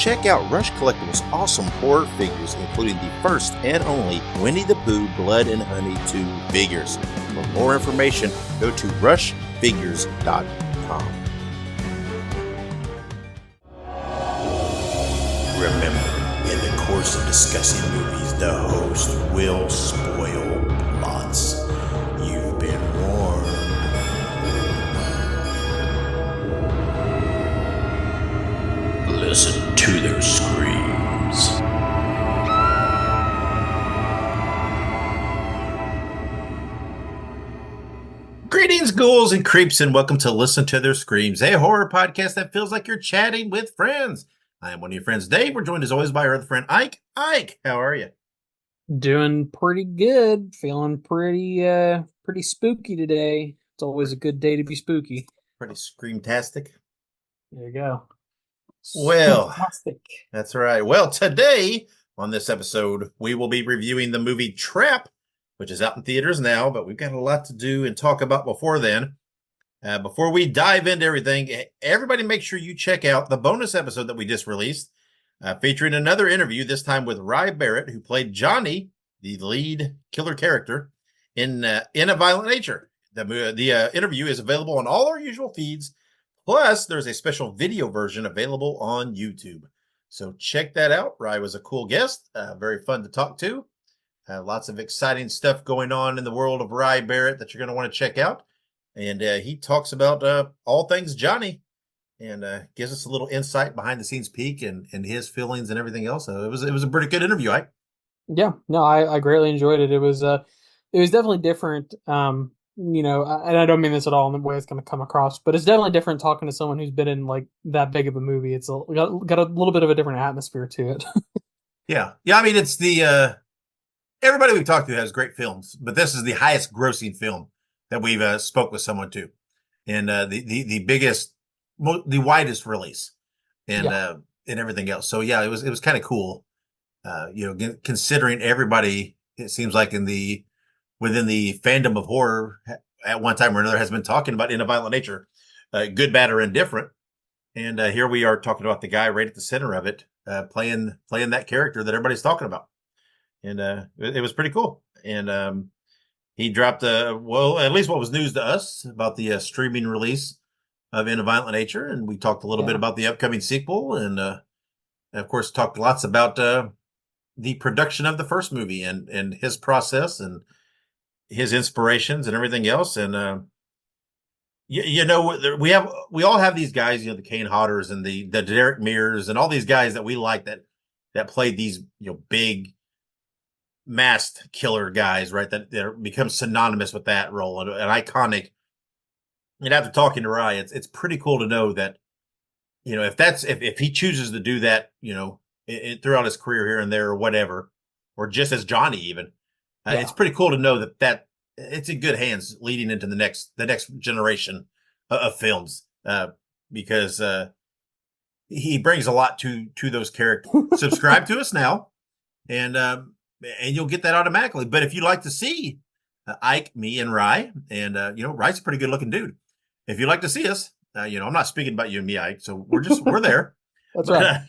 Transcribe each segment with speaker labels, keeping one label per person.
Speaker 1: check out Rush Collectibles' awesome horror figures, including the first and only Winnie the Pooh Blood and Honey 2 figures. For more information, go to rushfigures.com. Remember, in the course of discussing movies, the host will spoil plots. You've been warned. Listen to their screams. Greetings, ghouls and creeps, and welcome to Listen to Their Screams, a horror podcast that feels like you're chatting with friends. I am one of your friends, Dave. We're joined as always by our other friend, Ike. Ike, how are you?
Speaker 2: Doing pretty good. Feeling pretty spooky today. It's always a good day to be spooky.
Speaker 1: Pretty screamtastic.
Speaker 2: There you go.
Speaker 1: Well,
Speaker 2: Fantastic.
Speaker 1: That's right. Well, today on this episode, we will be reviewing the movie Trap, which is out in theaters now, but we've got a lot to do and talk about before then. Before we dive into everything, everybody make sure you check out the bonus episode that we just released, featuring another interview, this time with Rye Barrett, who played Johnny, the lead killer character, in A Violent Nature. The interview is available on all our usual feeds, plus there's a special video version available on YouTube. So check that out. Rye was a cool guest, very fun to talk to. Lots of exciting stuff going on in the world of Rye Barrett that you're going to want to check out. And he talks about all things Johnny and gives us a little insight behind the scenes peek and his feelings and everything else. So it was a pretty good interview, Ike.
Speaker 2: Yeah, no, I greatly enjoyed it. It was definitely different. And I don't mean this at all in the way it's going to come across, but it's definitely different talking to someone who's been in like that big of a movie. It's got a little bit of a different atmosphere to it.
Speaker 1: Yeah. I mean, it's the everybody we've talked to has great films, but this is the highest grossing film that we've spoke with someone to, and the biggest, the widest release, and and everything else. So yeah, it was kind of cool, considering everybody, it seems like within the fandom of horror at one time or another has been talking about In a Violent Nature, good, bad, or indifferent, and here we are talking about the guy right at the center of it, playing that character that everybody's talking about, and it was pretty cool, and he dropped at least what was news to us about the streaming release of In a Violent Nature, and we talked a little bit about the upcoming sequel, and of course talked lots about the production of the first movie and his process and his inspirations and everything else. And we all have these guys, the Kane Hodders and the Derek Mears and all these guys that we like that played these big masked killer guys, right? That become synonymous with that role and iconic. And after talking to Rye, it's pretty cool to know that, if he chooses to do that, throughout his career here and there or whatever, or just as Johnny even, it's pretty cool to know that it's in good hands leading into the next generation of films, because he brings a lot to those characters. Subscribe to us now, and you'll get that automatically. But if you'd like to see Ike, me, and Rye, and Rye's a pretty good looking dude. If you'd like to see us, I'm not speaking about you and me, Ike. So we're there.
Speaker 2: That's right.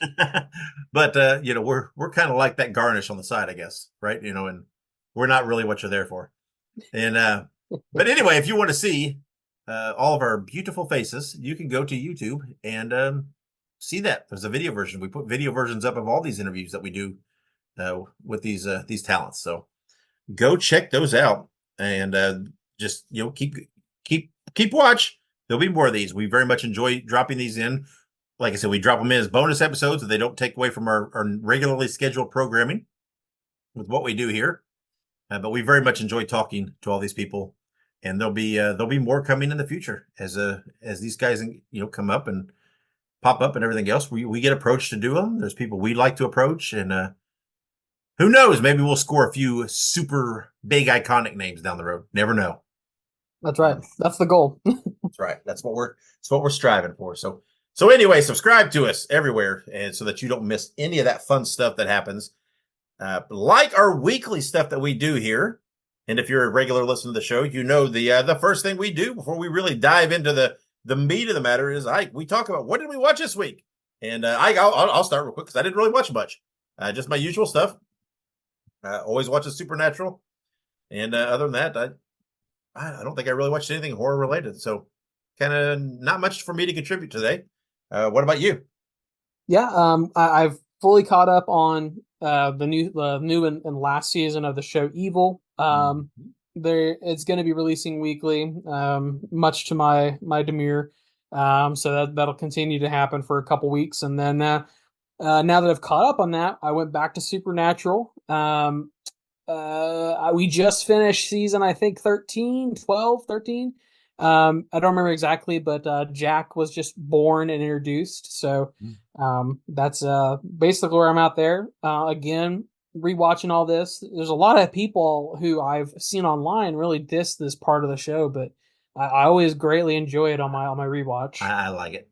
Speaker 1: But we're kind of like that garnish on the side, I guess, right? And we're not really what you're there for. And but anyway, if you want to see all of our beautiful faces, you can go to YouTube and see that. There's a video version. We put video versions up of all these interviews that we do with these talents. So go check those out, and just keep watch. There'll be more of these. We very much enjoy dropping these in. Like I said, we drop them in as bonus episodes so they don't take away from our regularly scheduled programming with what we do here. But we very much enjoy talking to all these people, and there'll be more coming in the future as these guys come up and pop up and everything else. We get approached to do them. There's people we like to approach, and who knows? Maybe we'll score a few super big iconic names down the road. Never know.
Speaker 2: That's right. That's the goal.
Speaker 1: That's right. That's what we're striving for. So anyway, subscribe to us everywhere, and so that you don't miss any of that fun stuff that happens. Like our weekly stuff that we do here. And if you're a regular listener to the show, the first thing we do before we really dive into the meat of the matter is we talk about what did we watch this week. And I'll start real quick because I didn't really watch much. Just my usual stuff. Always watches Supernatural. And other than that, I don't think I really watched anything horror related. So kind of not much for me to contribute today. What about you?
Speaker 2: Yeah, I've fully caught up on the new and last season of the show Evil.
Speaker 1: Mhm.
Speaker 2: There it's going to be releasing weekly, much to my demur. So that'll continue to happen for a couple weeks, and then now that I've caught up on that, I went back to Supernatural. We just finished season, I think 13, 12, 13. I don't remember exactly, but Jack was just born and introduced. So that's basically where I'm at there. Again, rewatching all this. There's a lot of people who I've seen online really diss this part of the show, but I always greatly enjoy it on my rewatch.
Speaker 1: I like it.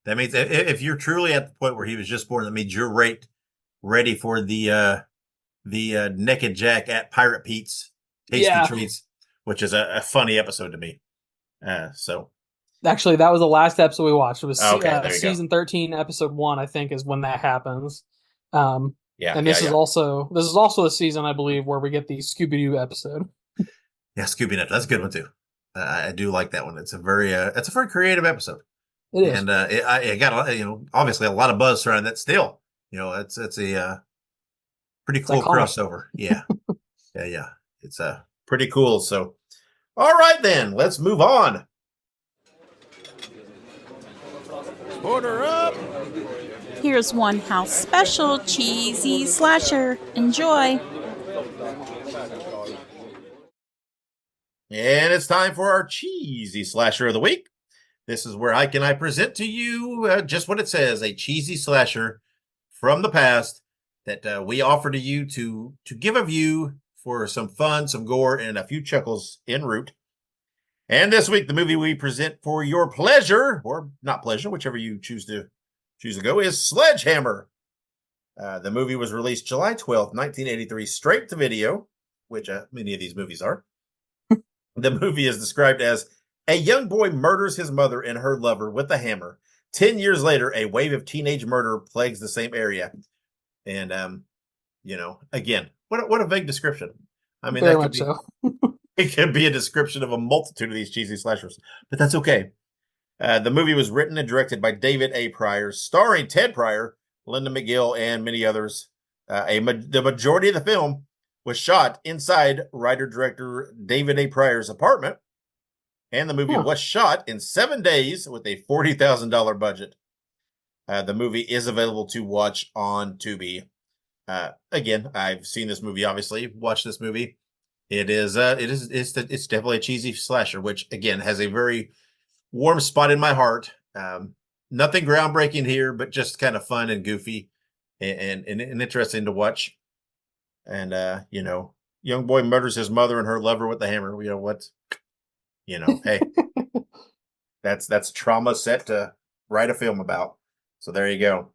Speaker 1: That means if you're truly at the point where he was just born, that means you're ready for the Naked Jack at Pirate Pete's Tasty
Speaker 2: Yeah,
Speaker 1: Treats, which is a funny episode to me. So
Speaker 2: actually, that was the last episode we watched. It was
Speaker 1: okay, there you go.
Speaker 2: season 13, episode 1, I think, is when that happens. Um,
Speaker 1: Yeah,
Speaker 2: and
Speaker 1: yeah, yeah,
Speaker 2: this is also the season, I believe, where we get the Scooby Doo episode.
Speaker 1: yeah. Scooby Doo, that's a good one too. I do like that one. It's a very creative episode,
Speaker 2: It is.
Speaker 1: and it got obviously a lot of buzz surrounding that. Still, it's a pretty
Speaker 2: It's
Speaker 1: cool
Speaker 2: iconic.
Speaker 1: crossover. Yeah, yeah, yeah. It's pretty cool. So, all right then, let's move on.
Speaker 3: Order up!
Speaker 4: Here's one house special cheesy slasher. Enjoy.
Speaker 1: And it's time for our cheesy slasher of the week. This is where Ike and I present to you just what it says, a cheesy slasher from the past that we offer to you to give a view for some fun, some gore, and a few chuckles en route. And this week, the movie we present for your pleasure, or not pleasure, whichever you choose to go, is Sledgehammer. The movie was released July 12th, 1983, straight to video, which many of these movies are. The movie is described as a young boy murders his mother and her lover with a hammer. 10 years later, a wave of teenage murder plagues the same area. And, again, what a vague description. I mean,
Speaker 2: Very much so.
Speaker 1: it could be a description of a multitude of these cheesy slashers, but that's okay. The movie was written and directed by David A. Pryor, starring Ted Pryor, Linda McGill, and many others. The majority of the film was shot inside writer-director David A. Pryor's apartment, and the movie was shot in 7 days with a $40,000 budget. The movie is available to watch on Tubi. Again, I've seen this movie, obviously, watched this movie. It's definitely a cheesy slasher, which again has a very warm spot in my heart. Nothing groundbreaking here, but just kind of fun and goofy and interesting to watch. And young boy murders his mother and her lover with the hammer. Hey, that's trauma set to write a film about. So there you go.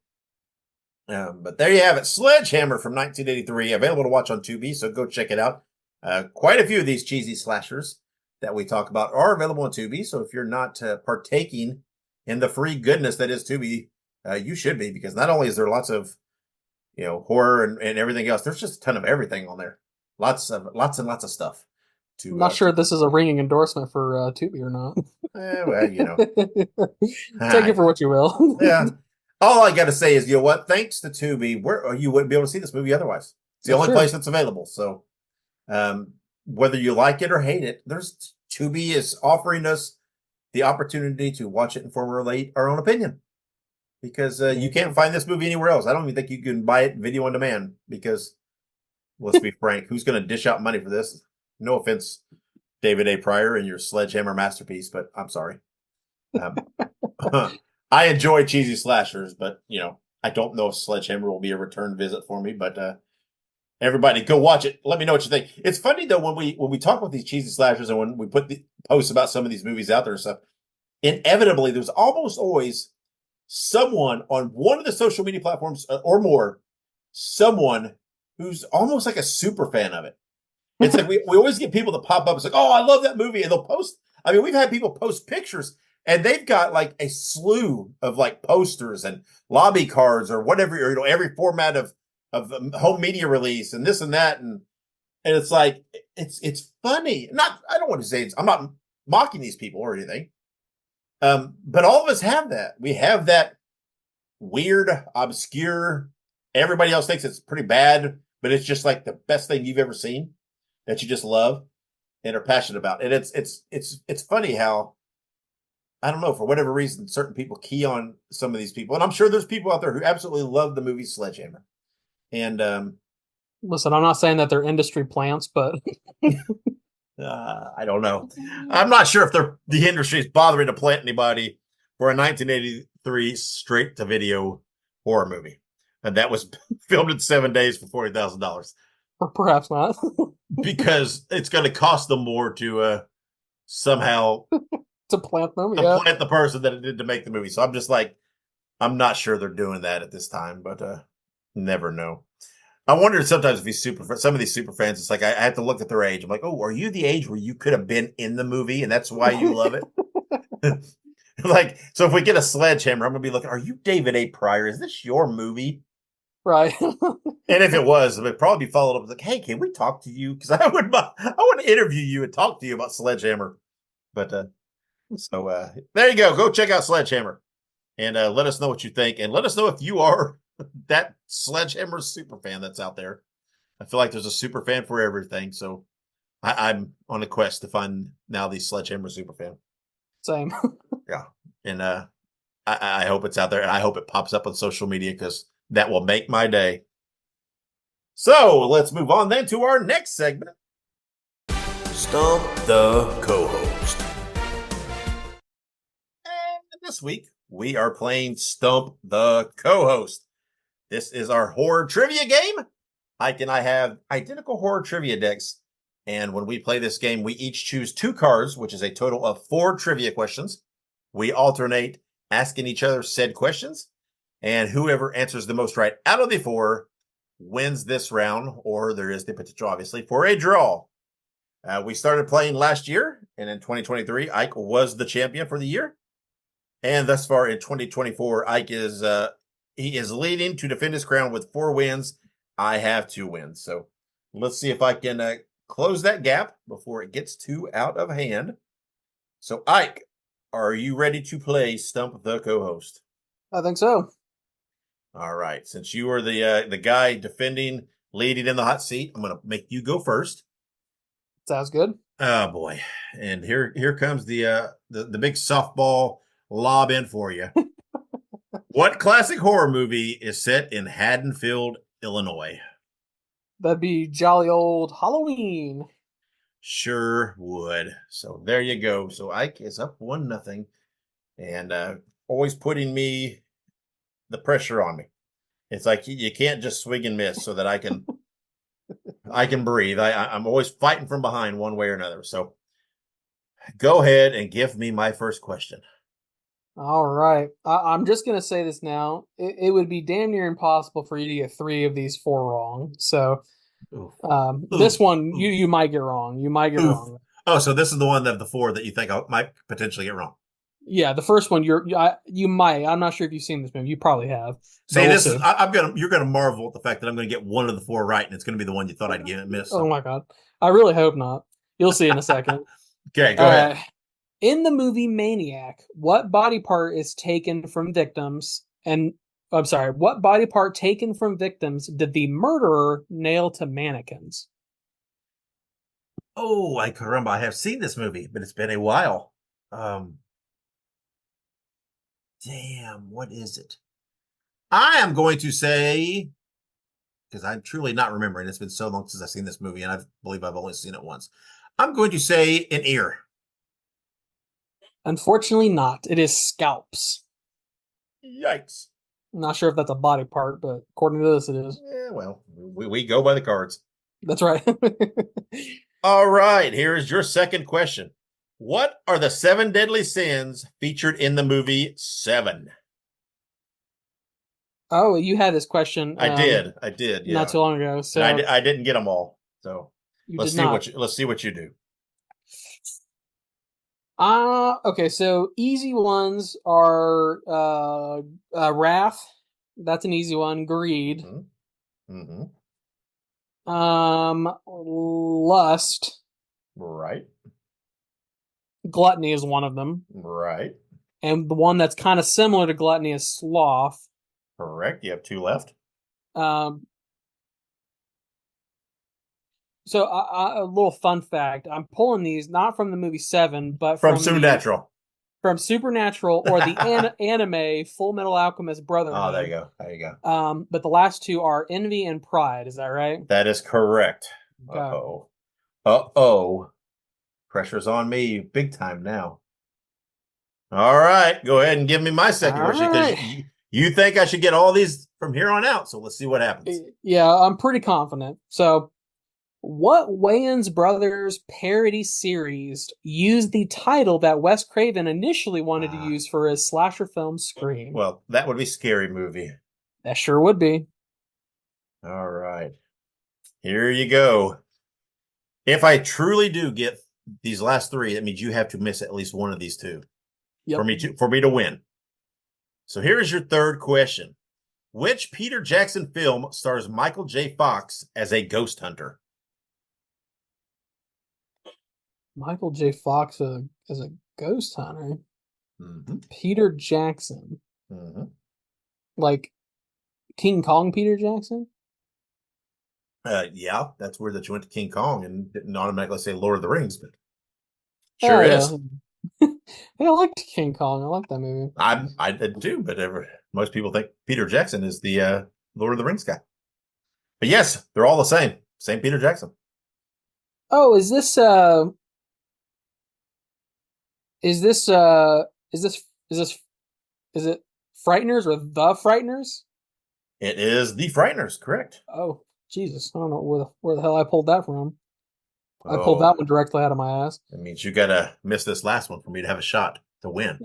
Speaker 1: But there you have it, Sledgehammer from 1983, available to watch on Tubi. So go check it out. Quite a few of these cheesy slashers that we talk about are available on Tubi. So if you're not partaking in the free goodness that is Tubi, you should be, because not only is there lots of horror and everything else, there's just a ton of everything on there. Lots and lots of stuff.
Speaker 2: I'm not sure if this is a ringing endorsement for Tubi or not.
Speaker 1: Well,
Speaker 2: Take it for what you will.
Speaker 1: Yeah. All I got to say is, you know what? Thanks to Tubi, you wouldn't be able to see this movie otherwise. It's the only place that's available. So, whether you like it or hate it, Tubi is offering us the opportunity to watch it and formulate our own opinion, because you can't find this movie anywhere else. I don't even think you can buy it video on demand, because let's be frank, who's going to dish out money for this? No offense, David A. Pryor and your Sledgehammer masterpiece, but I'm sorry. I enjoy cheesy slashers, but I don't know if Sledgehammer will be a return visit for me. But everybody, go watch it. Let me know what you think. It's funny though, when we talk about these cheesy slashers and when we put the posts about some of these movies out there and stuff, inevitably there's almost always someone on one of the social media platforms or more, someone who's almost like a super fan of it. It's like we always get people that pop up. It's like, oh, I love that movie, and they'll post. I mean, we've had people post pictures And they've got like a slew of like posters and lobby cards or whatever, or, every format of home media release and this and that. And it's like, it's funny. I don't want to say I'm not mocking these people or anything. But all of us have that. We have that weird, obscure, everybody else thinks it's pretty bad, but it's just like the best thing you've ever seen that you just love and are passionate about. And it's funny how, I don't know, for whatever reason, certain people key on some of these people. And I'm sure there's people out there who absolutely love the movie Sledgehammer. And
Speaker 2: listen, I'm not saying that they're industry plants, but
Speaker 1: I don't know. I'm not sure if the industry is bothering to plant anybody for a 1983 straight to video horror movie. And that was filmed in 7 days for $40,000.
Speaker 2: or perhaps not.
Speaker 1: Because it's going to cost them more to somehow
Speaker 2: To plant them,
Speaker 1: to
Speaker 2: yeah.
Speaker 1: plant the person that it did to make the movie. So I'm just like, I'm not sure they're doing that at this time, but never know. I wonder sometimes if some of these super fans, it's like I have to look at their age. I'm like, oh, are you the age where you could have been in the movie and that's why you love it? Like, so if we get a Sledgehammer, I'm gonna be looking, are you David A. Pryor? Is this your movie?
Speaker 2: Right.
Speaker 1: And if it was, it would probably be followed up with like, hey, can we talk to you? Because I want to interview you and talk to you about Sledgehammer. But so there you go. Go check out Sledgehammer and let us know what you think. And let us know if you are that Sledgehammer super fan that's out there. I feel like there's a super fan for everything. So I'm on a quest to find now the Sledgehammer super fan.
Speaker 2: Same.
Speaker 1: Yeah. And I hope it's out there. And I hope it pops up on social media because that will make my day. So let's move on then to our next segment.
Speaker 3: Stump the Co-host.
Speaker 1: And this week, we are playing Stump the Co-host. This is our horror trivia game. Ike and I have identical horror trivia decks. And when we play this game, we each choose 2 cards, which is a total of 4 trivia questions. We alternate asking each other said questions. And whoever answers the most right out of the 4 wins this round, or there is the potential, obviously, for a draw. We started playing last year, and in 2023, Ike was the champion for the year. And thus far in 2024, Ike is he is leading to defend his crown with 4 wins. I have 2 wins. So let's see if I can close that gap before it gets too out of hand. So Ike, are you ready to play Stump the Co-host?
Speaker 2: I think so.
Speaker 1: All right. Since you are the guy defending, leading in the hot seat, I'm going to make you go first.
Speaker 2: Sounds good.
Speaker 1: Oh boy! And here comes the big softball lob in for you. What classic horror movie is set in Haddonfield, Illinois?
Speaker 2: That'd be jolly old Halloween.
Speaker 1: Sure would. So there you go. So Ike is up 1-0, and always putting the pressure on me. It's like you can't just swing and miss so that I can breathe. I'm always fighting from behind one way or another. So go ahead and give me my first question.
Speaker 2: All right. I'm just going to say this now. It would be damn near impossible for you to get 3 of these 4 wrong. So this one, you might get wrong. You might get wrong.
Speaker 1: Oh, so this is the one of the 4 that you think I might potentially get wrong.
Speaker 2: Yeah, the first one you might. I'm not sure if you've seen this movie. You probably have.
Speaker 1: See, you're gonna marvel at the fact that I'm gonna get one of the 4 right, and it's gonna be the one you thought I'd get miss. So.
Speaker 2: Oh my god, I really hope not. You'll see in a second.
Speaker 1: Okay, go ahead.
Speaker 2: In the movie Maniac, what body part is taken from victims? And I'm sorry, what body part taken from victims did the murderer nail to mannequins?
Speaker 1: Oh, caramba! I have seen this movie, but it's been a while. Damn, what is it? I am going to say, because I'm truly not remembering. It's been so long since I've seen this movie, and I believe I've only seen it once. I'm going to say an ear.
Speaker 2: Unfortunately not. It is scalps.
Speaker 1: Yikes.
Speaker 2: I'm not sure if that's a body part, but according to this, it is.
Speaker 1: Yeah, well, we go by the cards.
Speaker 2: That's right.
Speaker 1: All right, here is your second question. What are the 7 deadly sins featured in the movie Seven?
Speaker 2: Oh, you had this question.
Speaker 1: I did. Yeah.
Speaker 2: Not too long ago. So
Speaker 1: I didn't get them all. So let's see what you do.
Speaker 2: Okay, so easy ones are Wrath. That's an easy one. Greed.
Speaker 1: Mm-hmm.
Speaker 2: Lust.
Speaker 1: Right.
Speaker 2: Gluttony is one of them.
Speaker 1: Right.
Speaker 2: And the one that's kind of similar to gluttony is sloth.
Speaker 1: Correct. You have two left.
Speaker 2: Um, so a little fun fact: I'm pulling these not from the movie Seven, but
Speaker 1: From
Speaker 2: from the
Speaker 1: Supernatural.
Speaker 2: from Supernatural or the anime Full Metal Alchemist
Speaker 1: Oh, there you
Speaker 2: Brotherhood.
Speaker 1: go. There you go.
Speaker 2: But the last two are Envy and Pride. Is that right?
Speaker 1: That is correct.
Speaker 2: Okay.
Speaker 1: Uh-oh. Uh-oh. Pressure's on me big time now. All right. Go ahead and give me my second
Speaker 2: All
Speaker 1: question because
Speaker 2: right.
Speaker 1: you think I should get all these from here on out. So let's see what happens.
Speaker 2: Yeah, I'm pretty confident. So, what Wayans Brothers parody series used the title that Wes Craven initially wanted to use for his slasher film Scream?
Speaker 1: Well, that would be Scary Movie.
Speaker 2: That sure would be.
Speaker 1: All right. Here you go. If I truly do get these last three, that means you have to miss at least one of these two
Speaker 2: Yep.
Speaker 1: for me to win. So here is your third question. Which Peter Jackson film stars Michael J. Fox as a ghost hunter?
Speaker 2: Michael J. Fox as a ghost hunter.
Speaker 1: Mm-hmm.
Speaker 2: Peter Jackson.
Speaker 1: Mm-hmm.
Speaker 2: Like King Kong Peter Jackson?
Speaker 1: Yeah, that's weird that you went to King Kong and didn't automatically say Lord of the Rings, but sure is.
Speaker 2: Yeah, I liked King Kong. I like that movie.
Speaker 1: I did too, but most people think Peter Jackson is the Lord of the Rings guy. But yes, they're all the same. Same Peter Jackson.
Speaker 2: Oh, is this is this is this is it Frighteners or The Frighteners?
Speaker 1: It is The Frighteners, correct?
Speaker 2: Oh, Jesus. I don't know where the hell I pulled that from. I pulled
Speaker 1: Oh,
Speaker 2: that one directly out of my ass.
Speaker 1: that means you gotta miss this last one for me to have a shot to win.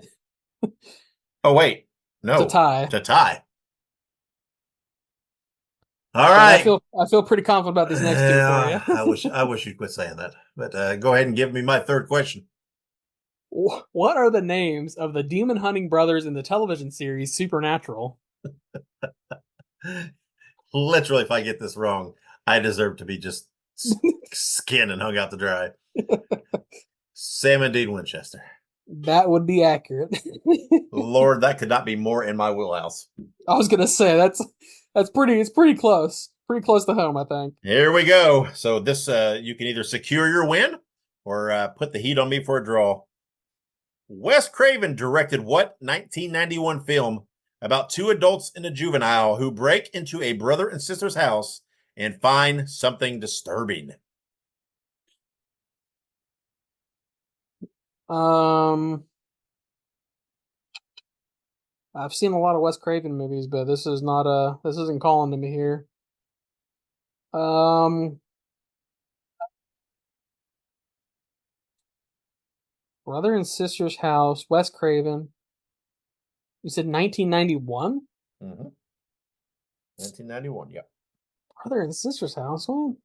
Speaker 1: Oh wait, no,
Speaker 2: To tie.
Speaker 1: to tie. All
Speaker 2: But
Speaker 1: right.
Speaker 2: I feel pretty confident about these next two for you.
Speaker 1: I wish you'd quit saying that. But go ahead and give me my third question.
Speaker 2: What are the names of the demon hunting brothers in the television series Supernatural?
Speaker 1: Literally, if I get this wrong, I deserve to be just skinned and hung out to dry. Sam and Dean Winchester.
Speaker 2: That would be accurate.
Speaker 1: Lord, that could not be more in my wheelhouse.
Speaker 2: I was gonna say it's pretty close. Pretty close to home, I think.
Speaker 1: Here we go. So this you can either secure your win or put the heat on me for a draw. Wes Craven directed what 1991 film about two adults and a juvenile who break into a brother and sister's house and find something disturbing?
Speaker 2: I've seen a lot of Wes Craven movies, but this isn't calling to me here. Brother and Sister's House, Wes Craven. You said 1991?
Speaker 1: Mm-hmm. 1991, yeah.
Speaker 2: Brother and Sister's House? Well,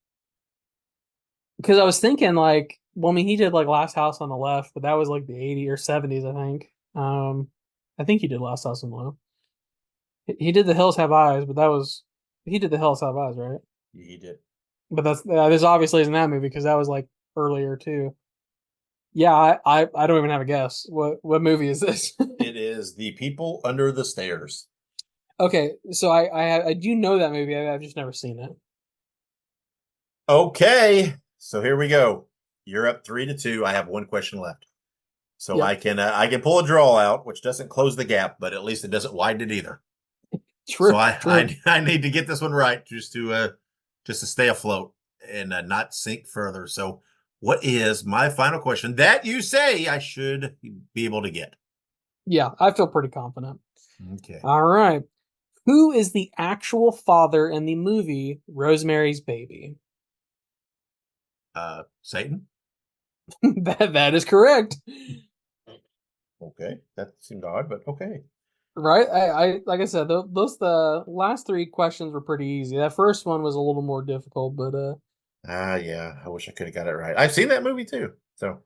Speaker 2: because I was thinking well, I mean, he did Last House on the Left, but that was the 80s or 70s, I think. I think he did Last House on the Left. He did The Hills Have Eyes, but he did The Hills Have Eyes, right?
Speaker 1: He did.
Speaker 2: But this obviously isn't that movie because that was earlier too. Yeah, I don't even have a guess. What movie is this?
Speaker 1: It is The People Under the Stairs.
Speaker 2: Okay, so I do know that movie. I've just never seen it.
Speaker 1: Okay, so here we go. You're up 3-2. I have one question left, so
Speaker 2: Yep.
Speaker 1: I can pull a draw out, which doesn't close the gap, but at least it doesn't widen it either.
Speaker 2: True.
Speaker 1: So
Speaker 2: true.
Speaker 1: I need to get this one right just to stay afloat and not sink further. So, what is my final question that you say I should be able to get?
Speaker 2: Yeah, I feel pretty confident.
Speaker 1: Okay.
Speaker 2: All right. Who is the actual father in the movie Rosemary's Baby?
Speaker 1: Satan.
Speaker 2: That is correct.
Speaker 1: Okay, that seemed odd, but okay.
Speaker 2: Right? I like I said, the last three questions were pretty easy. That first one was a little more difficult, but
Speaker 1: yeah, I wish I could have got it right. I've seen that movie too. So,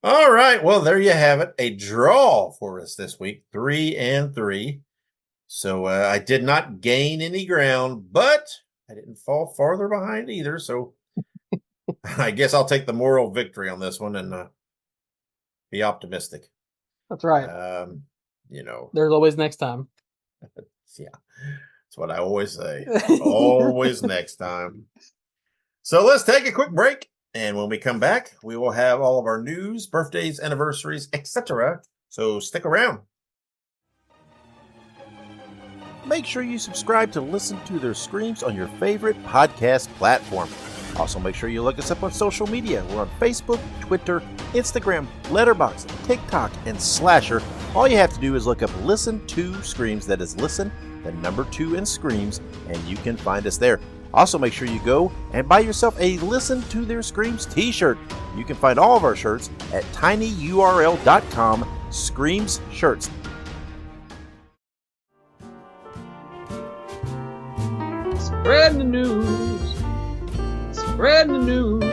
Speaker 1: All right. Well, there you have it. A draw for us this week, 3-3. So I did not gain any ground, but I didn't fall farther behind either. So I guess I'll take the moral victory on this one and be optimistic.
Speaker 2: That's right.
Speaker 1: Um, you know,
Speaker 2: There's always next time.
Speaker 1: yeah, that's what I always say. Always next time. So let's take a quick break. And when we come back, we will have all of our news, birthdays, anniversaries, etc. So stick around.
Speaker 3: Make sure you subscribe to listen to their screams on your favorite podcast platform. Also, make sure you look us up on social media. We're on Facebook, Twitter, Instagram, Letterboxd, TikTok, and Slasher. All you have to do is look up Listen to Screams. That is Listen, the number 2 in Screams, and you can find us there. Also, make sure you go and buy yourself a Listen to Their Screams t-shirt. You can find all of our shirts at tinyurl.com/Screams Shirts.
Speaker 2: Spreading the news. Spreading the news.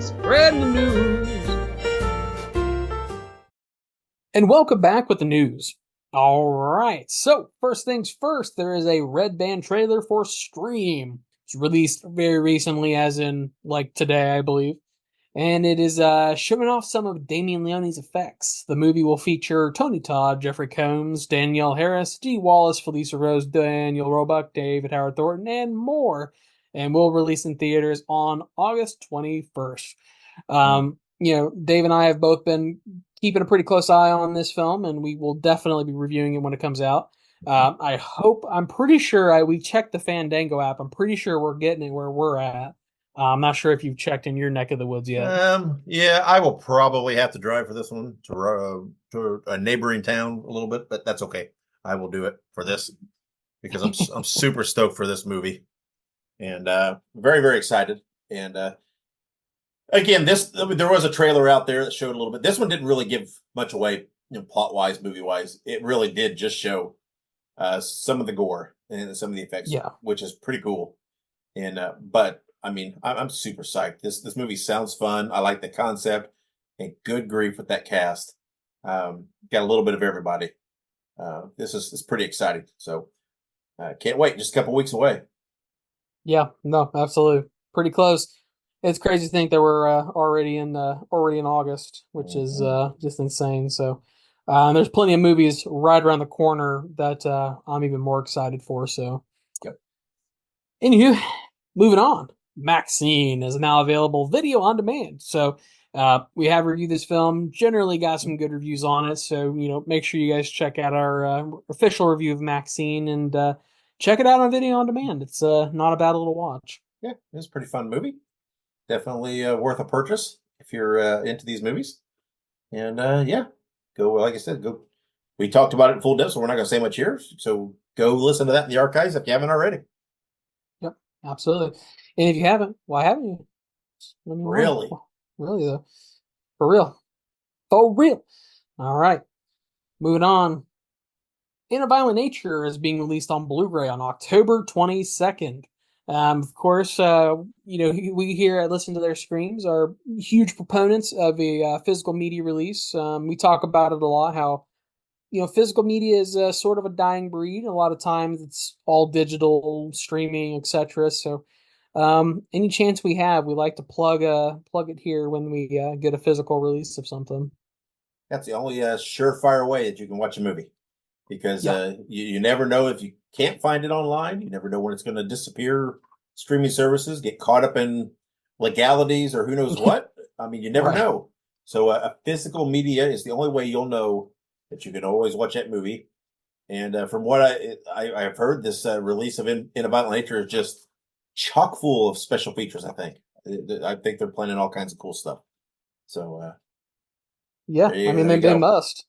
Speaker 2: Spreading the news. And welcome back with the news. All right. So, first things first, there is a red band trailer for Scream. It's released very recently, as in, like, today, I believe. And it is showing off some of Damien Leone's effects. The movie will feature Tony Todd, Jeffrey Combs, Danielle Harris, Dee Wallace, Felissa Rose, Daniel Roebuck, David Howard Thornton, and more. And will release in theaters on August 21st. Dave and I have both been keeping a pretty close eye on this film, and we will definitely be reviewing it when it comes out. I'm pretty sure we checked the Fandango app. I'm pretty sure we're getting it where we're at. I'm not sure if you've checked in your neck of the woods yet.
Speaker 1: Yeah, I will probably have to drive for this one to a neighboring town a little bit, but that's okay. I will do it for this because I'm super stoked for this movie, and very, very excited. And again, there was a trailer out there that showed a little bit. This one didn't really give much away, plot wise, movie wise. It really did just show some of the gore and some of the effects, which is pretty cool. And but I mean, I'm super psyched. This movie sounds fun. I like the concept, and good grief with that cast. Got a little bit of everybody. This is pretty exciting. So can't wait. Just a couple weeks away.
Speaker 2: Yeah, no, absolutely, pretty close. It's crazy to think that we're already in August, which is just insane. So there's plenty of movies right around the corner that I'm even more excited for. So, anywho, moving on. Maxine is now available video on demand. So we have reviewed this film, generally got some good reviews on it. So, make sure you guys check out our official review of Maxine and check it out on video on demand. It's not a bad little watch.
Speaker 1: Yeah, it's a pretty fun movie. Definitely worth a purchase if you're into these movies. And go, like I said, go. We talked about it in full depth, so we're not going to say much here. So go listen to that in the archives if you haven't already.
Speaker 2: Yep, absolutely. And if you haven't, why haven't you?
Speaker 1: Really?
Speaker 2: Really, though. For real. For real. All right. Moving on. In a Violent Nature is being released on Blu-ray on October 22nd. Of course, we here at Listen to Their Screams are huge proponents of a physical media release. We talk about it a lot, how physical media is sort of a dying breed. A lot of times it's all digital, streaming, etc. So any chance we have, we like to plug it here when we get a physical release of something.
Speaker 1: That's the only surefire way that you can watch a movie, because you never know if you can't find it online. You never know when it's going to disappear. Streaming services get caught up in legalities or who knows what. I mean, you never know. So a physical media is the only way you'll know that you can always watch that movie. And from what I've heard, this release of In a Violent Nature is just chock full of special features. I think they're planning all kinds of cool stuff. So
Speaker 2: I mean, they must.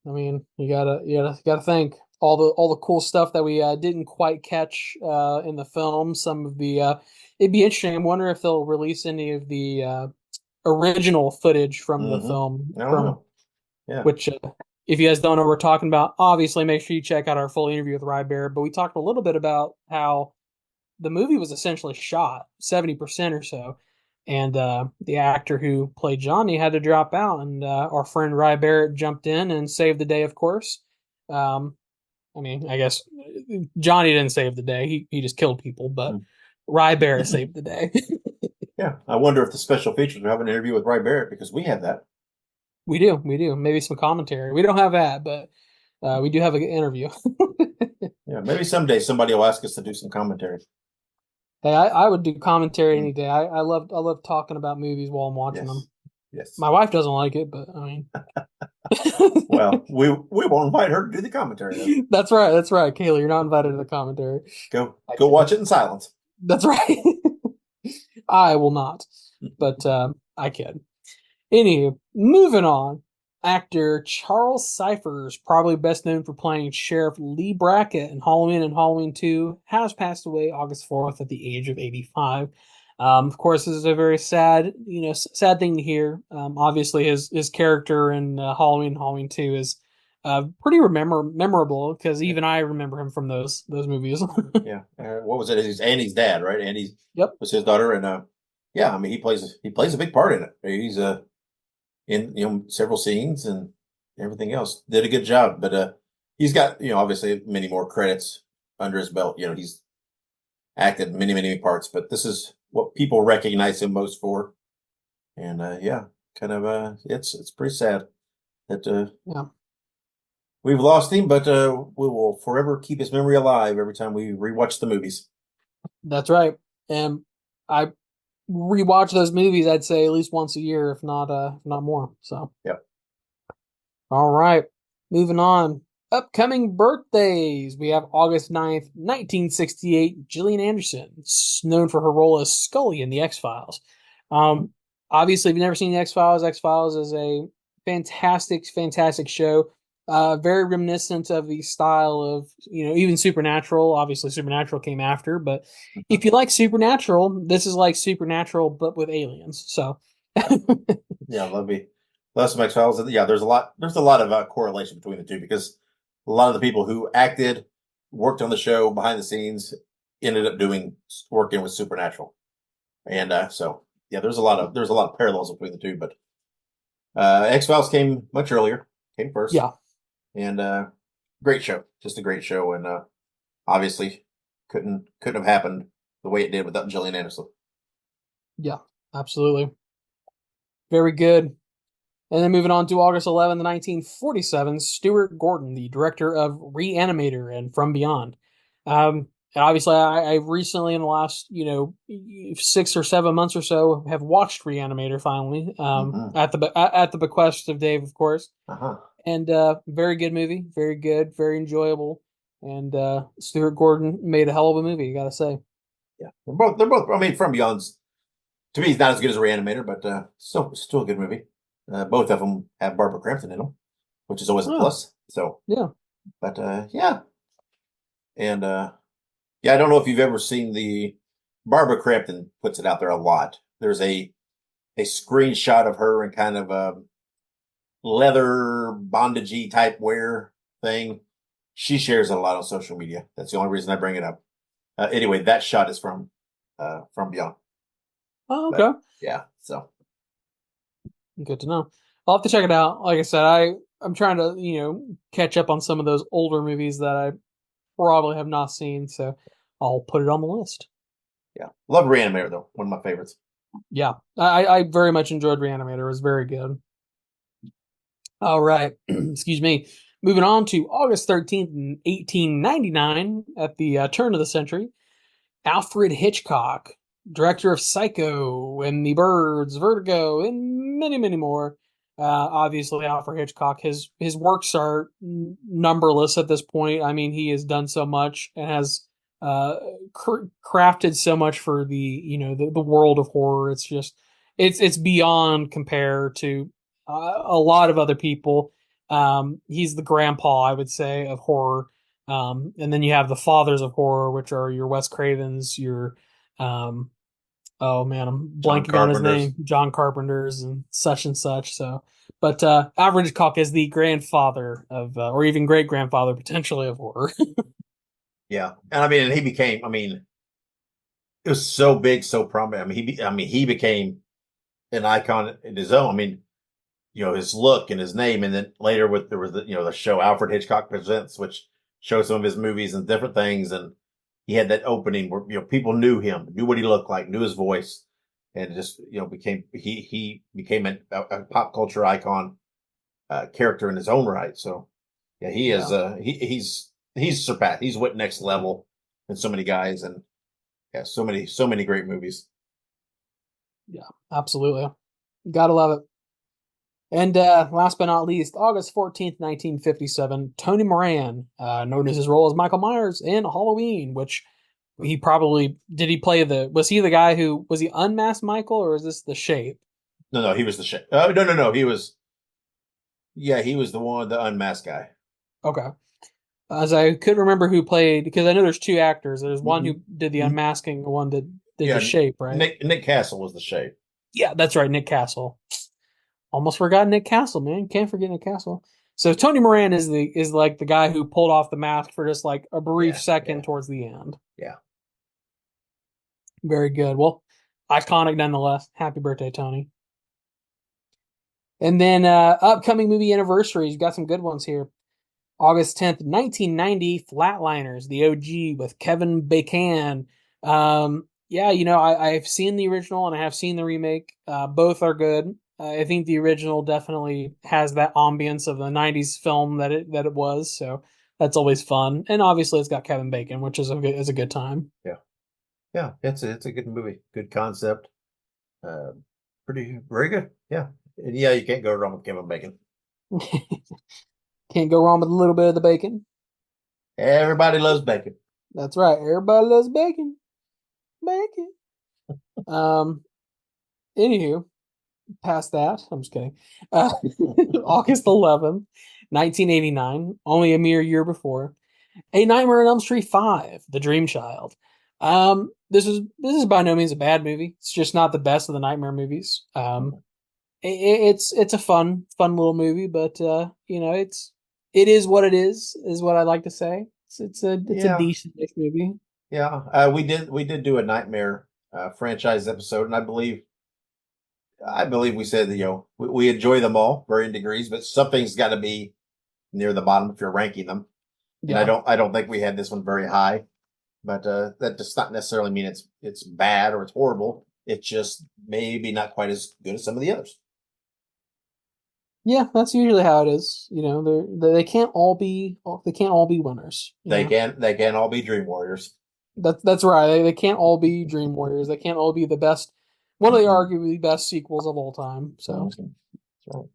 Speaker 2: I mean, you gotta think all the cool stuff that we didn't quite catch in the film. Some of the it'd be interesting. I wonder if they'll release any of the original footage from the film.
Speaker 1: I don't know. Yeah.
Speaker 2: Which, if you guys don't know what we're talking about, obviously make sure you check out our full interview with Rybear. But we talked a little bit about how the movie was essentially shot 70% or so, and the actor who played Johnny had to drop out, and our friend Rye Barrett jumped in and saved the day, of course. I mean, I guess Johnny didn't save the day; he just killed people, but Rye Barrett saved the day.
Speaker 1: Yeah, I wonder if the special features will have an interview with Ray Barrett, because we have that.
Speaker 2: We do. Maybe some commentary. We don't have that, but we do have an interview.
Speaker 1: Yeah, maybe someday somebody will ask us to do some commentary.
Speaker 2: Hey, I would do commentary any day. I love talking about movies while I'm watching
Speaker 1: Yes.
Speaker 2: them.
Speaker 1: Yes.
Speaker 2: My wife doesn't like it, but I mean,
Speaker 1: Well, we won't invite her to do the commentary, though.
Speaker 2: That's right. That's right, Kayla. You're not invited to the commentary.
Speaker 1: Go watch it in silence.
Speaker 2: That's right. I will not, but I can. Anywho, moving on. Actor Charles Cyphers, probably best known for playing Sheriff Lee Brackett in Halloween and Halloween 2, has passed away August 4th at the age of 85. Of course, this is a very sad, sad thing to hear. Obviously, his character in Halloween and Halloween 2 is pretty memorable, because even I remember him from those movies.
Speaker 1: Yeah. What was it? He's Annie's dad, right? Annie's
Speaker 2: Yep.
Speaker 1: was his daughter, and yeah, I mean, he plays a big part in it. He's in several scenes and everything else. Did a good job, but he's got obviously many more credits under his belt. He's acted many parts, but this is what people recognize him most for. And yeah, kind of it's pretty sad that
Speaker 2: Yeah.
Speaker 1: we've lost him, but we will forever keep his memory alive every time we rewatch the movies.
Speaker 2: That's right. And I rewatch those movies, I'd say at least once a year, if not more. So
Speaker 1: Yep.
Speaker 2: All right. Moving on. Upcoming birthdays. We have August 9th, 1968, Gillian Anderson, known for her role as Scully in The X-Files. Obviously, if you've never seen The X-Files, X-Files is a fantastic show. Very reminiscent of the style of, even Supernatural. Obviously, Supernatural came after, but if you like Supernatural, this is like Supernatural, but with aliens. So,
Speaker 1: Yeah, love some X-Files. Yeah, there's a lot of correlation between the two, because a lot of the people who worked on the show behind the scenes, ended up working with Supernatural, and so yeah, there's a lot of parallels between the two. But X-Files came much earlier, came first.
Speaker 2: Yeah.
Speaker 1: And great show, just a great show, and obviously couldn't have happened the way it did without Gillian Anderson.
Speaker 2: Yeah, absolutely. Very good. And then moving on to August 11th, 1947, Stuart Gordon, the director of Reanimator and From Beyond. Obviously, I recently, in the last 6 or 7 months or so, have watched Reanimator finally, at the bequest of Dave, of course. And very good movie, very good, very enjoyable. And Stuart Gordon made a hell of a movie, you gotta say.
Speaker 1: Yeah, they're both. I mean, From Beyond's, to me, is not as good as Reanimator, but still a good movie. Both of them have Barbara Crampton in them, which is always a plus. So
Speaker 2: yeah,
Speaker 1: but yeah, and yeah, I don't know if you've ever seen the Barbara Crampton puts it out there a lot. There's a screenshot of her in kind of a leather bondagey type wear thing. She shares it a lot on social media. That's the only reason I bring it up. Anyway, that shot is from Beyond.
Speaker 2: Oh, okay.
Speaker 1: But, yeah, so
Speaker 2: good to know. I'll have to check it out. Like I said, I'm trying to catch up on some of those older movies that I probably have not seen, so I'll put it on the list.
Speaker 1: Yeah, love Reanimator though, one of my favorites.
Speaker 2: Yeah, I very much enjoyed Reanimator. It was very good. All right, excuse me. Moving on to August 13th, 1899, at the turn of the century, Alfred Hitchcock, director of Psycho and The Birds, Vertigo, and many more. Obviously, Alfred Hitchcock, his works are numberless at this point. I mean, he has done so much and has crafted so much for the world of horror. It's just it's beyond compare to a lot of other people. He's the grandpa, I would say, of horror. And then you have the fathers of horror, which are your Wes Cravens, your oh man, I'm blanking on his name, John Carpenter's and such. So, but Alfred Hitchcock is the grandfather of, or even great grandfather potentially of horror.
Speaker 1: Yeah, and I mean, he became. I mean, it was so big, so prominent. I mean, he became an icon in his own. I mean, his look and his name, and then later there was the show Alfred Hitchcock Presents, which showed some of his movies and different things, and he had that opening where people knew him, knew what he looked like, knew his voice, and just became he became a pop culture icon character in his own right. So yeah, he is he's surpassed. He's went next level in so many guys, and yeah, so many great movies.
Speaker 2: Yeah, absolutely. Gotta love it. And last but not least, August 14th, 1957, Tony Moran, known as his role as Michael Myers in Halloween, which he probably was he the guy was he unmasked Michael, or is this the Shape?
Speaker 1: No, he was the shit. Oh, no, he was. Yeah, he was the unmasked guy.
Speaker 2: Okay. As I could remember who played, because I know there's two actors. There's one who
Speaker 1: Mm-hmm.
Speaker 2: did the unmasking, one that did
Speaker 1: Yeah,
Speaker 2: the Shape, right?
Speaker 1: Nick Castle was the Shape.
Speaker 2: Yeah, that's right, Nick Castle. Almost forgot Nick Castle, man. Can't forget Nick Castle. So Tony Moran is like the guy who pulled off the mask for just like a brief second towards the end.
Speaker 1: Yeah.
Speaker 2: Very good. Well, iconic nonetheless. Happy birthday, Tony. And then upcoming movie anniversaries. Got some good ones here. August 10th, 1990, Flatliners, the OG with Kevin Bacon. Yeah, I've seen the original and I have seen the remake. Both are good. I think the original definitely has that ambience of the '90s film that it was, so that's always fun. And obviously, it's got Kevin Bacon, which is a good time.
Speaker 1: Yeah, it's a good movie, good concept, uh, pretty very good. Yeah, and yeah, you can't go wrong with Kevin Bacon.
Speaker 2: Can't go wrong with a little bit of the bacon.
Speaker 1: Everybody loves bacon.
Speaker 2: That's right. Everybody loves bacon. Bacon. Anywho, past that, I'm just kidding. August 11th, 1989, only a mere year before, A Nightmare on Elm Street 5, The Dream Child. This is by no means a bad movie. It's just not the best of the Nightmare movies. It's a fun little movie, but it is what it is what I like to say. It's a decent movie.
Speaker 1: Yeah, we did do a Nightmare franchise episode, and I believe we said that we enjoy them all varying degrees, but something's got to be near the bottom if you're ranking them. And
Speaker 2: Yeah.
Speaker 1: I don't think we had this one very high, but that does not necessarily mean it's bad or it's horrible. It's just maybe not quite as good as some of the others.
Speaker 2: Yeah, that's usually how it is. They can't all be winners.
Speaker 1: They can all be Dream Warriors.
Speaker 2: That's right. They can't all be Dream Warriors. They can't all be the best. One of the arguably best sequels of all time. So,
Speaker 1: That's right.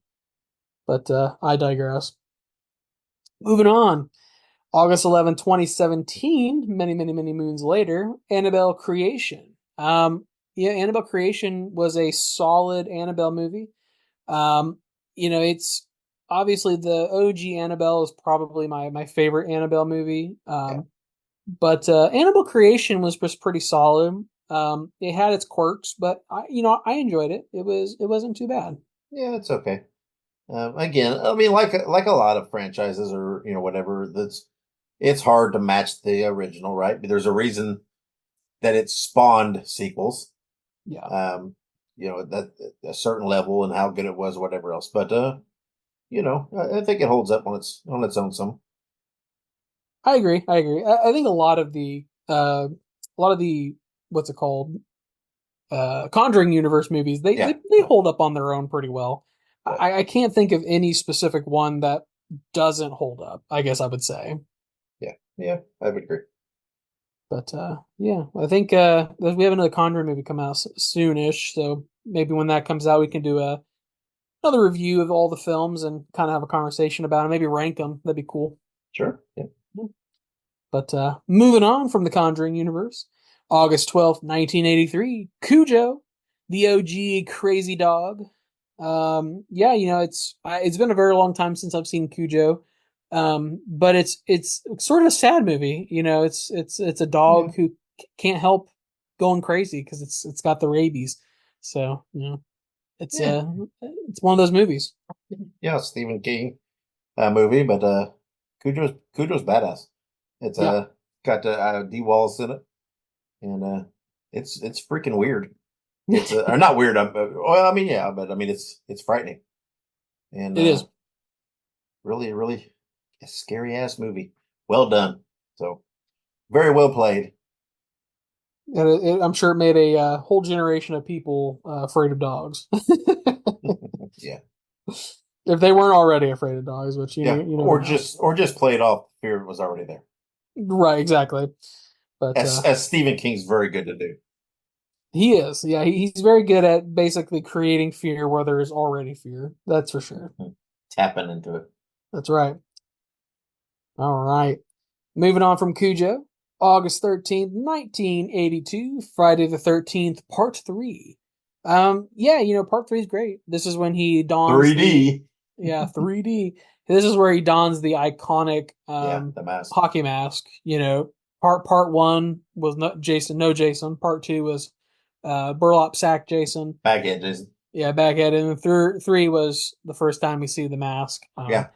Speaker 2: but I digress. Moving on. August 11th, 2017, many moons later, Annabelle Creation. Annabelle Creation was a solid Annabelle movie. It's obviously the OG Annabelle is probably my favorite Annabelle movie. But Annabelle Creation was just pretty solid. It had its quirks, but I enjoyed it. It wasn't too bad.
Speaker 1: Yeah, it's okay. Again, I mean, like a lot of franchises or whatever, it's hard to match the original, right? But there's a reason that it spawned sequels.
Speaker 2: Yeah.
Speaker 1: That a certain level and how good it was, whatever else. But I think it holds up on its own some.
Speaker 2: I agree. I think a lot of the what's it called? Conjuring universe movies, they hold up on their own pretty well.
Speaker 1: Yeah.
Speaker 2: I can't think of any specific one that doesn't hold up, I guess I would say.
Speaker 1: Yeah, I would agree.
Speaker 2: But yeah, I think we have another Conjuring movie come out soonish, so maybe when that comes out, we can do another review of all the films and kind of have a conversation about them. Maybe rank them. That'd be cool.
Speaker 1: Sure. Yeah.
Speaker 2: But moving on from the Conjuring universe, August 12th, 1983, Cujo, the OG crazy dog. It's been a very long time since I've seen Cujo. But it's sort of a sad movie. It's a dog who can't help going crazy because it's got the rabies. So it's one of those movies.
Speaker 1: Yeah, Stephen King movie, but Cujo's badass. It's got D Wallace in it, and it's freaking weird. It's or not weird. Well, I mean, yeah, but I mean, it's frightening, and
Speaker 2: It is.
Speaker 1: really, really a scary ass movie. Well done. So very well played.
Speaker 2: And I'm sure it made a whole generation of people afraid of dogs.
Speaker 1: Yeah,
Speaker 2: If they weren't already afraid of dogs, which
Speaker 1: yeah,
Speaker 2: you never
Speaker 1: or
Speaker 2: know.
Speaker 1: just play it off. Fear was already there.
Speaker 2: Right, exactly. But
Speaker 1: As Stephen King's very good to do.
Speaker 2: he is, yeah, he's very good at basically creating fear where there is already fear. That's for sure.
Speaker 1: Tapping into it.
Speaker 2: That's right. All right. Moving on from Cujo, August 13th, 1982, Friday the 13th, Part 3. Yeah, Part 3 is great. This is when he dons
Speaker 1: 3D.
Speaker 2: Yeah, 3D. This is where he dons the iconic
Speaker 1: The mask.
Speaker 2: hockey mask. Part 1 was no Jason. Part 2 was burlap sack Jason.
Speaker 1: Baghead Jason.
Speaker 2: Yeah, Baghead. And then 3 was the first time we see the mask.
Speaker 1: Yeah.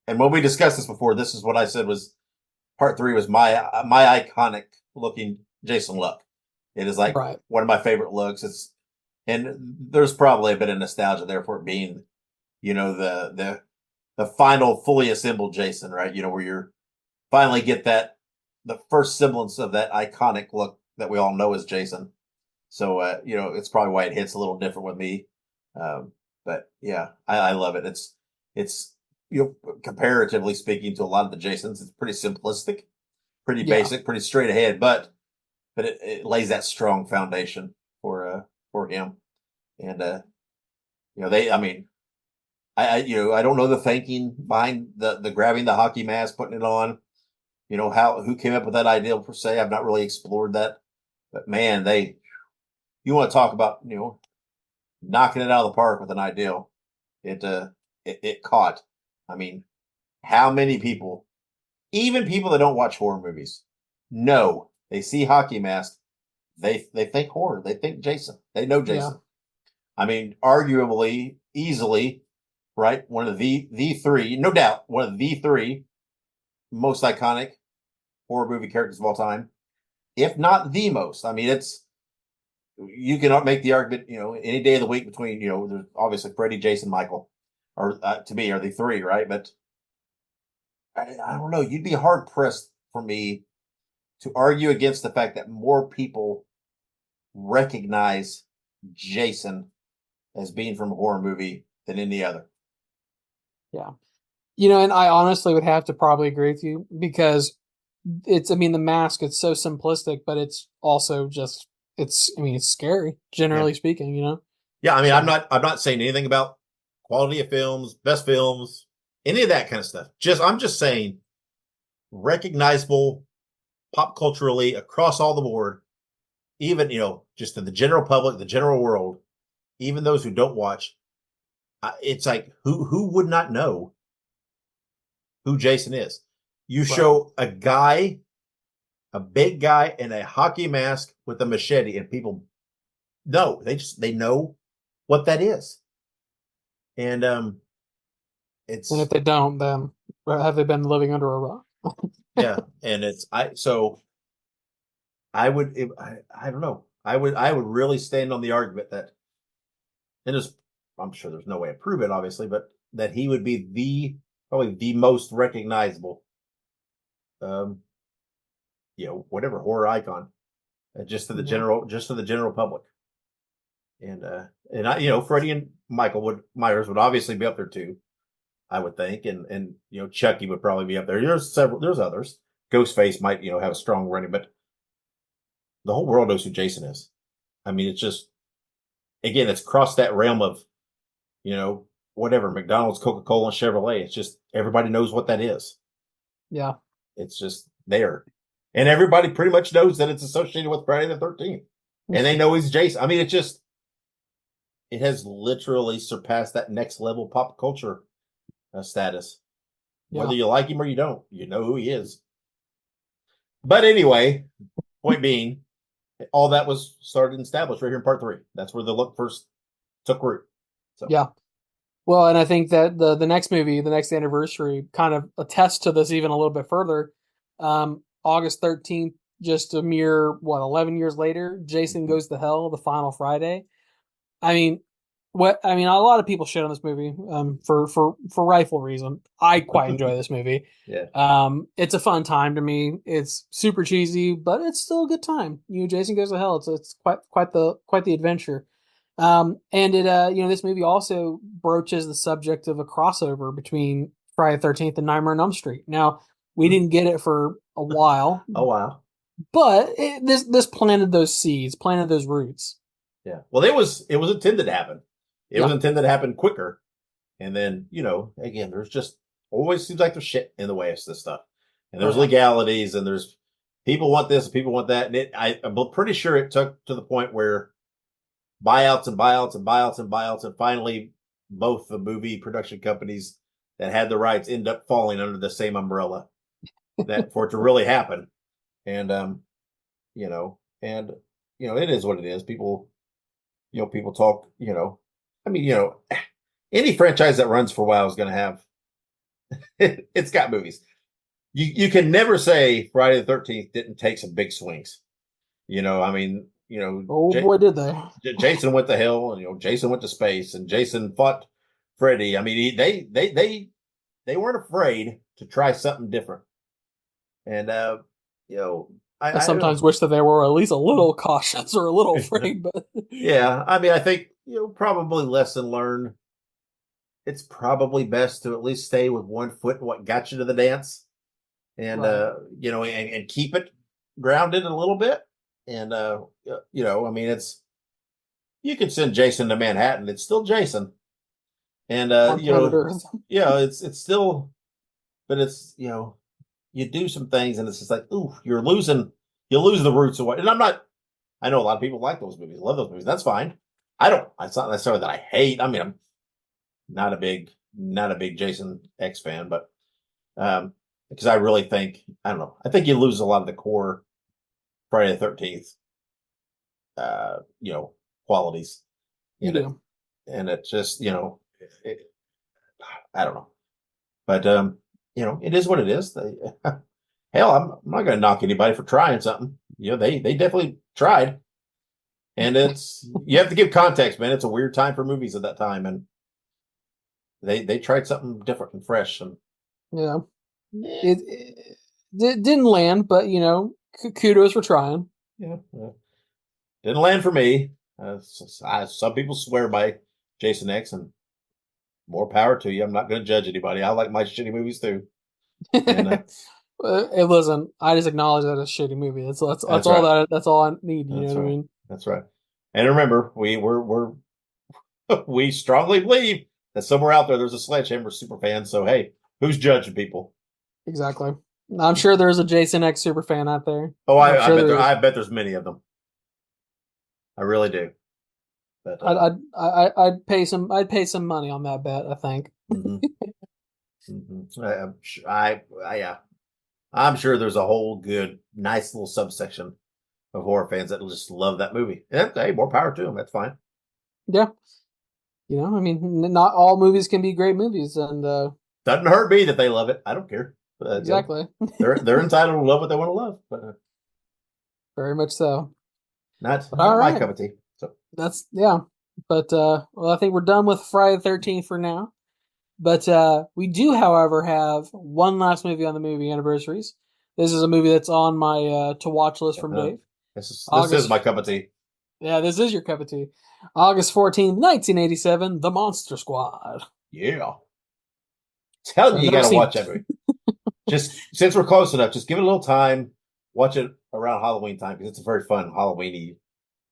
Speaker 1: And when we discussed this before, this is what I said was part 3 was my iconic looking Jason look. It is like
Speaker 2: Right.
Speaker 1: one of my favorite looks. And there's probably a bit of nostalgia there for it being, the final fully assembled Jason, right? Where you're finally get the first semblance of that iconic look that we all know as Jason. So, it's probably why it hits a little different with me. But yeah, I love it. It's, comparatively speaking to a lot of the Jasons, it's pretty simplistic, pretty basic, pretty straight ahead, but it lays that strong foundation for him. And, I don't know the thinking behind the grabbing the hockey mask, putting it on, who came up with that idea per se. I've not really explored that, but man, you want to talk about, knocking it out of the park with an ideal. It caught. I mean, how many people, even people that don't watch horror movies, know they see hockey mask, they think horror, they think Jason, they know Jason. Yeah. I mean, arguably, easily, right? One of the three, no doubt, one of the 3 most iconic horror movie characters of all time, if not the most. I mean, you can make the argument, any day of the week between, there's obviously Freddy, Jason, Michael, or to me are the 3, right? But I don't know. You'd be hard pressed for me to argue against the fact that more people recognize Jason as being from a horror movie than any other.
Speaker 2: Yeah. And I honestly would have to probably agree with you because the mask, it's so simplistic, but it's also just, it's scary, generally speaking,
Speaker 1: Yeah. I mean, I'm not saying anything about quality of films, best films, any of that kind of stuff. I'm just saying recognizable pop culturally across all the board, even, just in the general public, the general world, even those who don't watch, it's like, who would not know who Jason is? You show a guy, a big guy in a hockey mask with a machete, and people know, they know what that is. And, and
Speaker 2: if they don't, then have they been living under a rock?
Speaker 1: Yeah. And I don't know. I would really stand on the argument that, and I'm sure there's no way to prove it, obviously, but that he would be probably the most recognizable, whatever horror icon, just to the general public. And Freddie and Michael Myers would obviously be up there too, I would think. And Chucky would probably be up there. There's others. Ghostface might, have a strong running, but the whole world knows who Jason is. I mean, it's just, again, it's crossed that realm of, whatever, McDonald's, Coca-Cola, and Chevrolet. It's just, everybody knows what that is.
Speaker 2: Yeah.
Speaker 1: It's just there. And everybody pretty much knows that it's associated with Friday the 13th. And they know he's Jason. I mean, it has literally surpassed that next level pop culture status. Yeah. Whether you like him or you don't, you know who he is. But anyway, point being, all that was started and established right here in part 3. That's where the look first took root. So.
Speaker 2: Yeah. Well, and I think that the next movie, the next anniversary, kind of attests to this even a little bit further. August 13th, just a mere 11 years later, Jason Goes to Hell, the final Friday. I mean, a lot of people shit on this movie, for rightful reason. I quite enjoy this movie.
Speaker 1: Yeah.
Speaker 2: It's a fun time to me. It's super cheesy, but it's still a good time. Jason Goes to Hell. It's quite the adventure. And it this movie also broaches the subject of a crossover between Friday the 13th and Nightmare on Elm Street. Now, we didn't get it for a while.
Speaker 1: Oh wow.
Speaker 2: But this planted those seeds, planted those roots.
Speaker 1: Yeah. Well, it was intended to happen. It was intended to happen quicker. And then, again, there's just always seems like there's shit in the way of this stuff. And there's legalities and there's people want this and people want that. And I'm pretty sure it took to the point where buyouts and finally both the movie production companies that had the rights end up falling under the same umbrella that for it to really happen. And it is what it is. People talk, any franchise that runs for a while is going to have, it's got movies. You can never say Friday the 13th didn't take some big swings.
Speaker 2: Boy, did they.
Speaker 1: Jason went to hell and, Jason went to space and Jason fought Freddy. I mean, they weren't afraid to try something different. And,
Speaker 2: I sometimes wish that they were at least a little cautious or a little afraid, but
Speaker 1: yeah, I mean, I think probably lesson learned. It's probably best to at least stay with one foot in what got you to the dance, and and keep it grounded a little bit. And I mean, you could send Jason to Manhattan; it's still Jason, and it's still, but it's you do some things and it's just like, ooh, you lose the roots of what. And I know a lot of people like those movies, love those movies. That's fine. It's not necessarily that I hate. I mean, I'm not a big Jason X fan, but because I really think, I don't know, I think you lose a lot of the core Friday the 13th, qualities.
Speaker 2: You do.
Speaker 1: And it just, I don't know, but it is what it is. Hell, I'm not going to knock anybody for trying something. They definitely tried, and you have to give context, man. It's a weird time for movies at that time, and they tried something different and fresh, and
Speaker 2: it didn't land, but kudos for trying.
Speaker 1: Yeah, didn't land for me. Some people swear by Jason X, and more power to you. I'm not going to judge anybody. I like my shitty movies too. And,
Speaker 2: listen, I just acknowledge that it's a shitty movie. That's all
Speaker 1: right.
Speaker 2: That's all I need. You
Speaker 1: that's
Speaker 2: know what
Speaker 1: right.
Speaker 2: I mean?
Speaker 1: That's right. And remember, we strongly believe that somewhere out there's a Sledgehammer super fan. So hey, who's judging people?
Speaker 2: Exactly. I'm sure there's a Jason X super fan out there.
Speaker 1: Oh, I bet there's many of them. I really do. But,
Speaker 2: I'd pay some money on that bet, I think.
Speaker 1: I'm sure there's a whole good, nice little subsection of horror fans that just love that movie. And hey, more power to them. That's fine.
Speaker 2: Yeah. I mean, not all movies can be great movies, and
Speaker 1: doesn't hurt me that they love it. I don't care.
Speaker 2: Exactly.
Speaker 1: They're entitled to love what they want to love. But
Speaker 2: very much so.
Speaker 1: Not my cup of tea. So
Speaker 2: that's But I think we're done with Friday the 13th for now. But we do, however, have one last movie on the movie anniversaries. This is a movie that's on my to watch list from Dave.
Speaker 1: This is my cup of tea.
Speaker 2: Yeah, this is your cup of tea. August 14th, 1987, The Monster Squad.
Speaker 1: Yeah. Telling you got to watch that movie. Just since we're close enough, just give it a little time. Watch it around Halloween time because it's a very fun Halloween-y.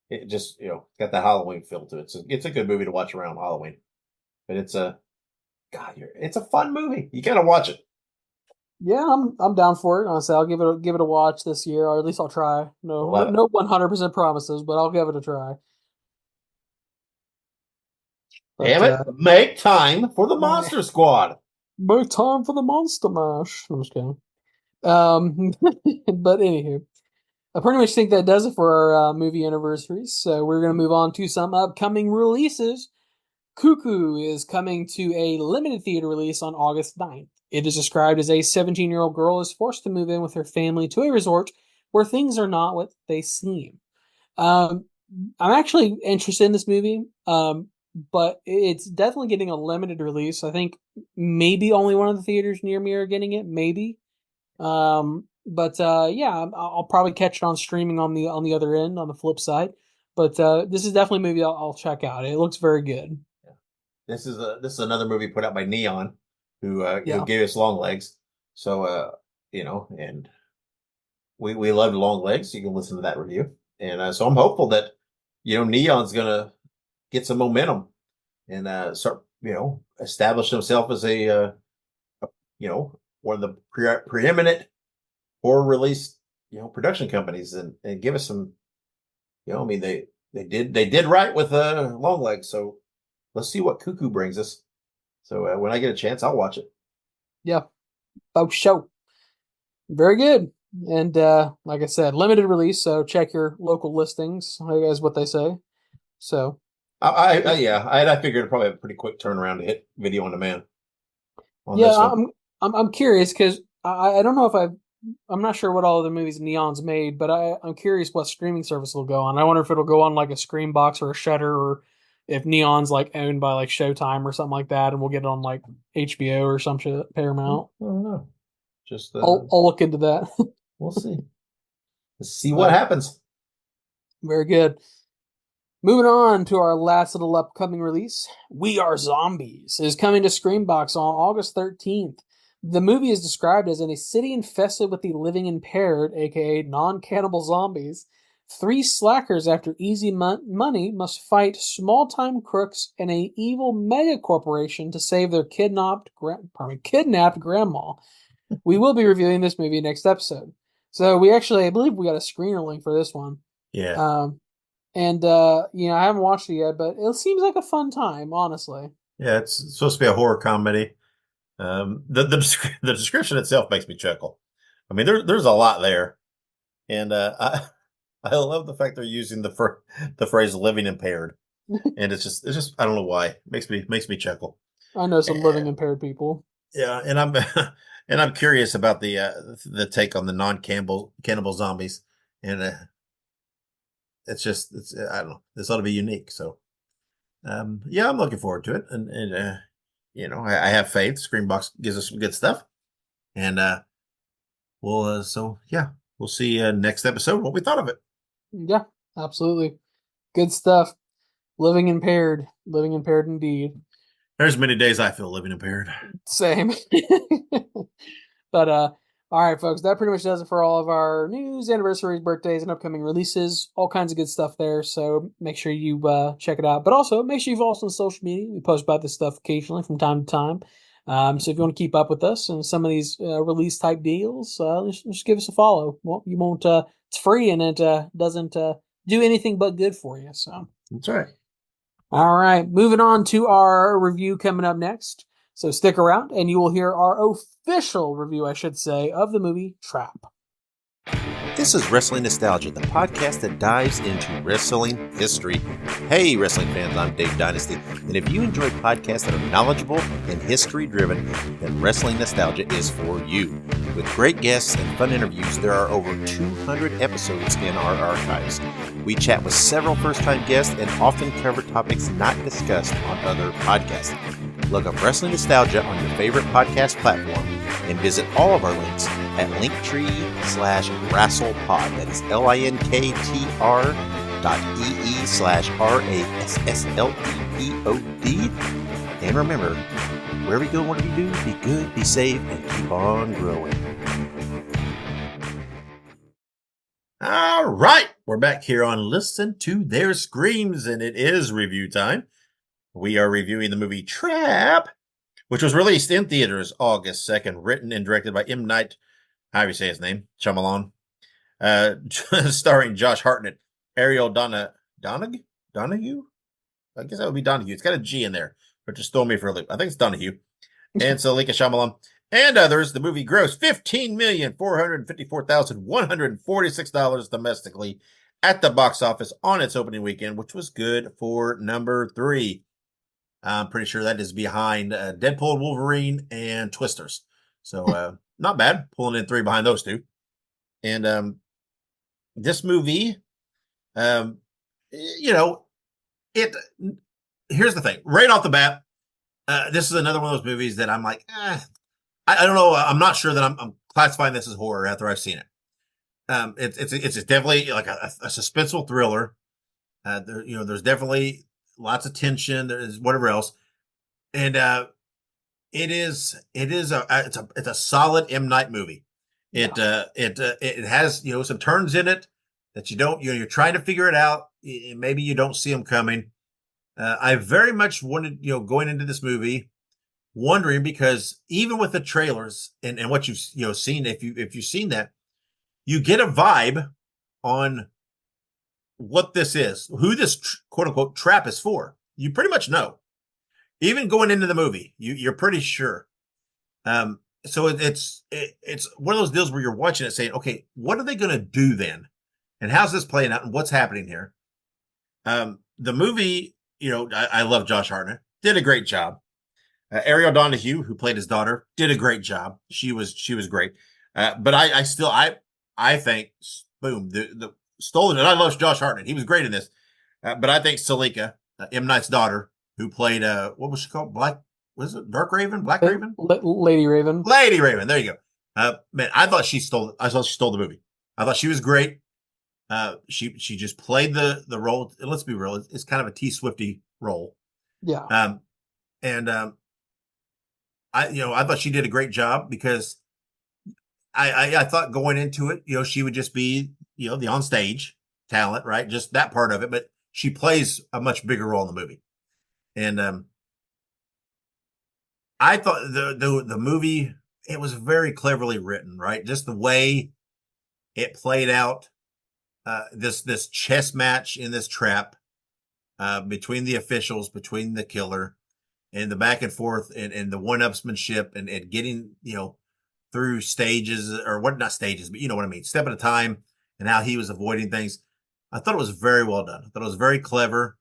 Speaker 1: It just got that Halloween feel to it. So it's a good movie to watch around Halloween. But it's a fun movie. You gotta watch it.
Speaker 2: Yeah, I'm down for it. Honestly, I'll give it a watch this year, or at least I'll try. No 100% promises, but I'll give it a try.
Speaker 1: Damn it! Make time for the Monster Squad.
Speaker 2: Make time for the Monster Mash. I'm just kidding. But anywho, I pretty much think that does it for our movie anniversaries. So we're gonna move on to some upcoming releases. Cuckoo is coming to a limited theater release on August 9th. It is described as a 17-year-old girl is forced to move in with her family to a resort where things are not what they seem. Um, I'm actually interested in this movie, but it's definitely getting a limited release. I think maybe only one of the theaters near me are getting it, maybe. But yeah, I'll probably catch it on streaming on the other end, on the flip side. But this is definitely a movie I'll check out. It looks very good.
Speaker 1: This is another movie put out by Neon, who
Speaker 2: Yeah.
Speaker 1: gave us Long Legs. So and we loved Long Legs. You can listen to that review, and so I'm hopeful that Neon's gonna get some momentum and start establish himself as one of the preeminent horror release production companies, and give us some. I mean they did right with Long Legs, so let's see what Cuckoo brings us. So when I get a chance, I'll watch it.
Speaker 2: Yeah. Oh, show. Very good. And like I said, limited release, so check your local listings, is what they say. So
Speaker 1: I figured it'd probably have a pretty quick turnaround to hit video on demand on
Speaker 2: yeah,
Speaker 1: this one.
Speaker 2: I'm curious because I don't know if I'm not sure what all of the movies Neon's made, but I'm curious what streaming service it'll go on. I wonder if it'll go on like a Screenbox or a Shutter, or if Neon's like owned by like Showtime or something like that, and we'll get it on like HBO or some shit, Paramount.
Speaker 1: I don't know. Just
Speaker 2: I'll look into that.
Speaker 1: we'll see. Let's see what happens.
Speaker 2: Very good. Moving on to our last little upcoming release, We Are Zombies is coming to Screenbox on August 13th. The movie is described as in a city infested with the living impaired, aka non-cannibal zombies. Three slackers after easy money must fight small-time crooks and an evil mega corporation to save their kidnapped grandma. We will be reviewing this movie next episode. So I believe we got a screener link for this one.
Speaker 1: Yeah.
Speaker 2: And I haven't watched it yet, but it seems like a fun time, honestly.
Speaker 1: Yeah, it's supposed to be a horror comedy. The description itself makes me chuckle. I mean, there's a lot there, and I love the fact they're using the phrase "living impaired," and it's just I don't know why it makes me chuckle.
Speaker 2: I know some living impaired people.
Speaker 1: Yeah, and I'm and I'm curious about the take on the cannibal zombies, and it's I don't know, this ought to be unique. So yeah, I'm looking forward to it, and I have faith. Screenbox gives us some good stuff, and we'll see next episode what we thought of it.
Speaker 2: Yeah, absolutely. Good stuff. Living impaired indeed.
Speaker 1: There's many days I feel living impaired.
Speaker 2: Same. But all right, folks, that pretty much does it for all of our news, anniversaries, birthdays, and upcoming releases. All kinds of good stuff there. So make sure you check it out. But also make sure you follow us on social media. We post about this stuff occasionally from time to time. So if you want to keep up with us and some of these release type deals, just give us a follow. Well, you won't. It's free and it doesn't do anything but good for you. So
Speaker 1: That's right.
Speaker 2: all right, moving on to our review coming up next. So stick around and you will hear our official review, I should say, of the movie Trap.
Speaker 3: This is Wrestling Nostalgia, the podcast that dives into wrestling history. Hey, wrestling fans, I'm Dave Dynasty, and if you enjoy podcasts that are knowledgeable and history-driven, then Wrestling Nostalgia is for you. With great guests and fun interviews, there are over 200 episodes in our archives. We chat with several first-time guests and often cover topics not discussed on other podcasts. Look up Wrestling Nostalgia on your favorite podcast platform and visit all of our links at linktr.ee/rasselpod. That is linktr.ee/RASSLEPOD. And remember, wherever you go, whatever you do, be good, be safe, and keep on growing.
Speaker 1: All right, we're back here on Listen to Their Screams, and it is review time. We are reviewing the movie Trap, which was released in theaters August 2nd, written and directed by M. Night, however you say his name, Shyamalan, starring Josh Hartnett, Ariel Donahue? I guess that would be Donahue. It's got a G in there, but just throw me for a loop. I think it's Donahue. And Salika Shyamalan and others. The movie grossed $15,454,146 domestically at the box office on its opening weekend, which was good for number 3. I'm pretty sure that is behind Deadpool, Wolverine, and Twisters. So not bad, pulling in 3 behind those 2. And this movie, um, you know, it. Here's the thing: right off the bat, this is another one of those movies that I'm like, I don't know. I'm not sure that I'm classifying this as horror after I've seen it. It's definitely like a suspenseful thriller. There's definitely lots of tension. There's whatever else, and it's a solid M. Night movie. It has some turns in it that you don't you're trying to figure it out. Maybe you don't see them coming. I very much wanted going into this movie wondering, because even with the trailers and what you've seen, if you've seen that, you get a vibe on what this is, who this quote unquote trap is for. You pretty much know. Even going into the movie, you're pretty sure. So it's one of those deals where you're watching it saying, okay, what are they going to do then? And how's this playing out and what's happening here? The movie, I love Josh Hartnett, did a great job. Ariel Donahue, who played his daughter, did a great job. She was great. But I think, boom, the stolen, and I love Josh Hartnett. He was great in this. But I think Salika, M. Night's daughter, who played, what was she called? Was it Dark Raven? Black Raven?
Speaker 2: Lady Raven.
Speaker 1: Lady Raven. There you go. Man, I thought she stole the movie. I thought she was great. She just played the role. And let's be real, it's kind of a T Swifty role.
Speaker 2: Yeah.
Speaker 1: I thought she did a great job, because I thought going into it, she would just be, the on stage talent, right? Just that part of it, but she plays a much bigger role in the movie. And I thought the movie, it was very cleverly written, right? Just the way it played out, this chess match in this trap, between the officials, between the killer, and the back and forth, and the one-upsmanship, and getting, through stages, or what, not stages, but you know what I mean, step at a time, and how he was avoiding things. I thought it was very well done. I thought it was very clever.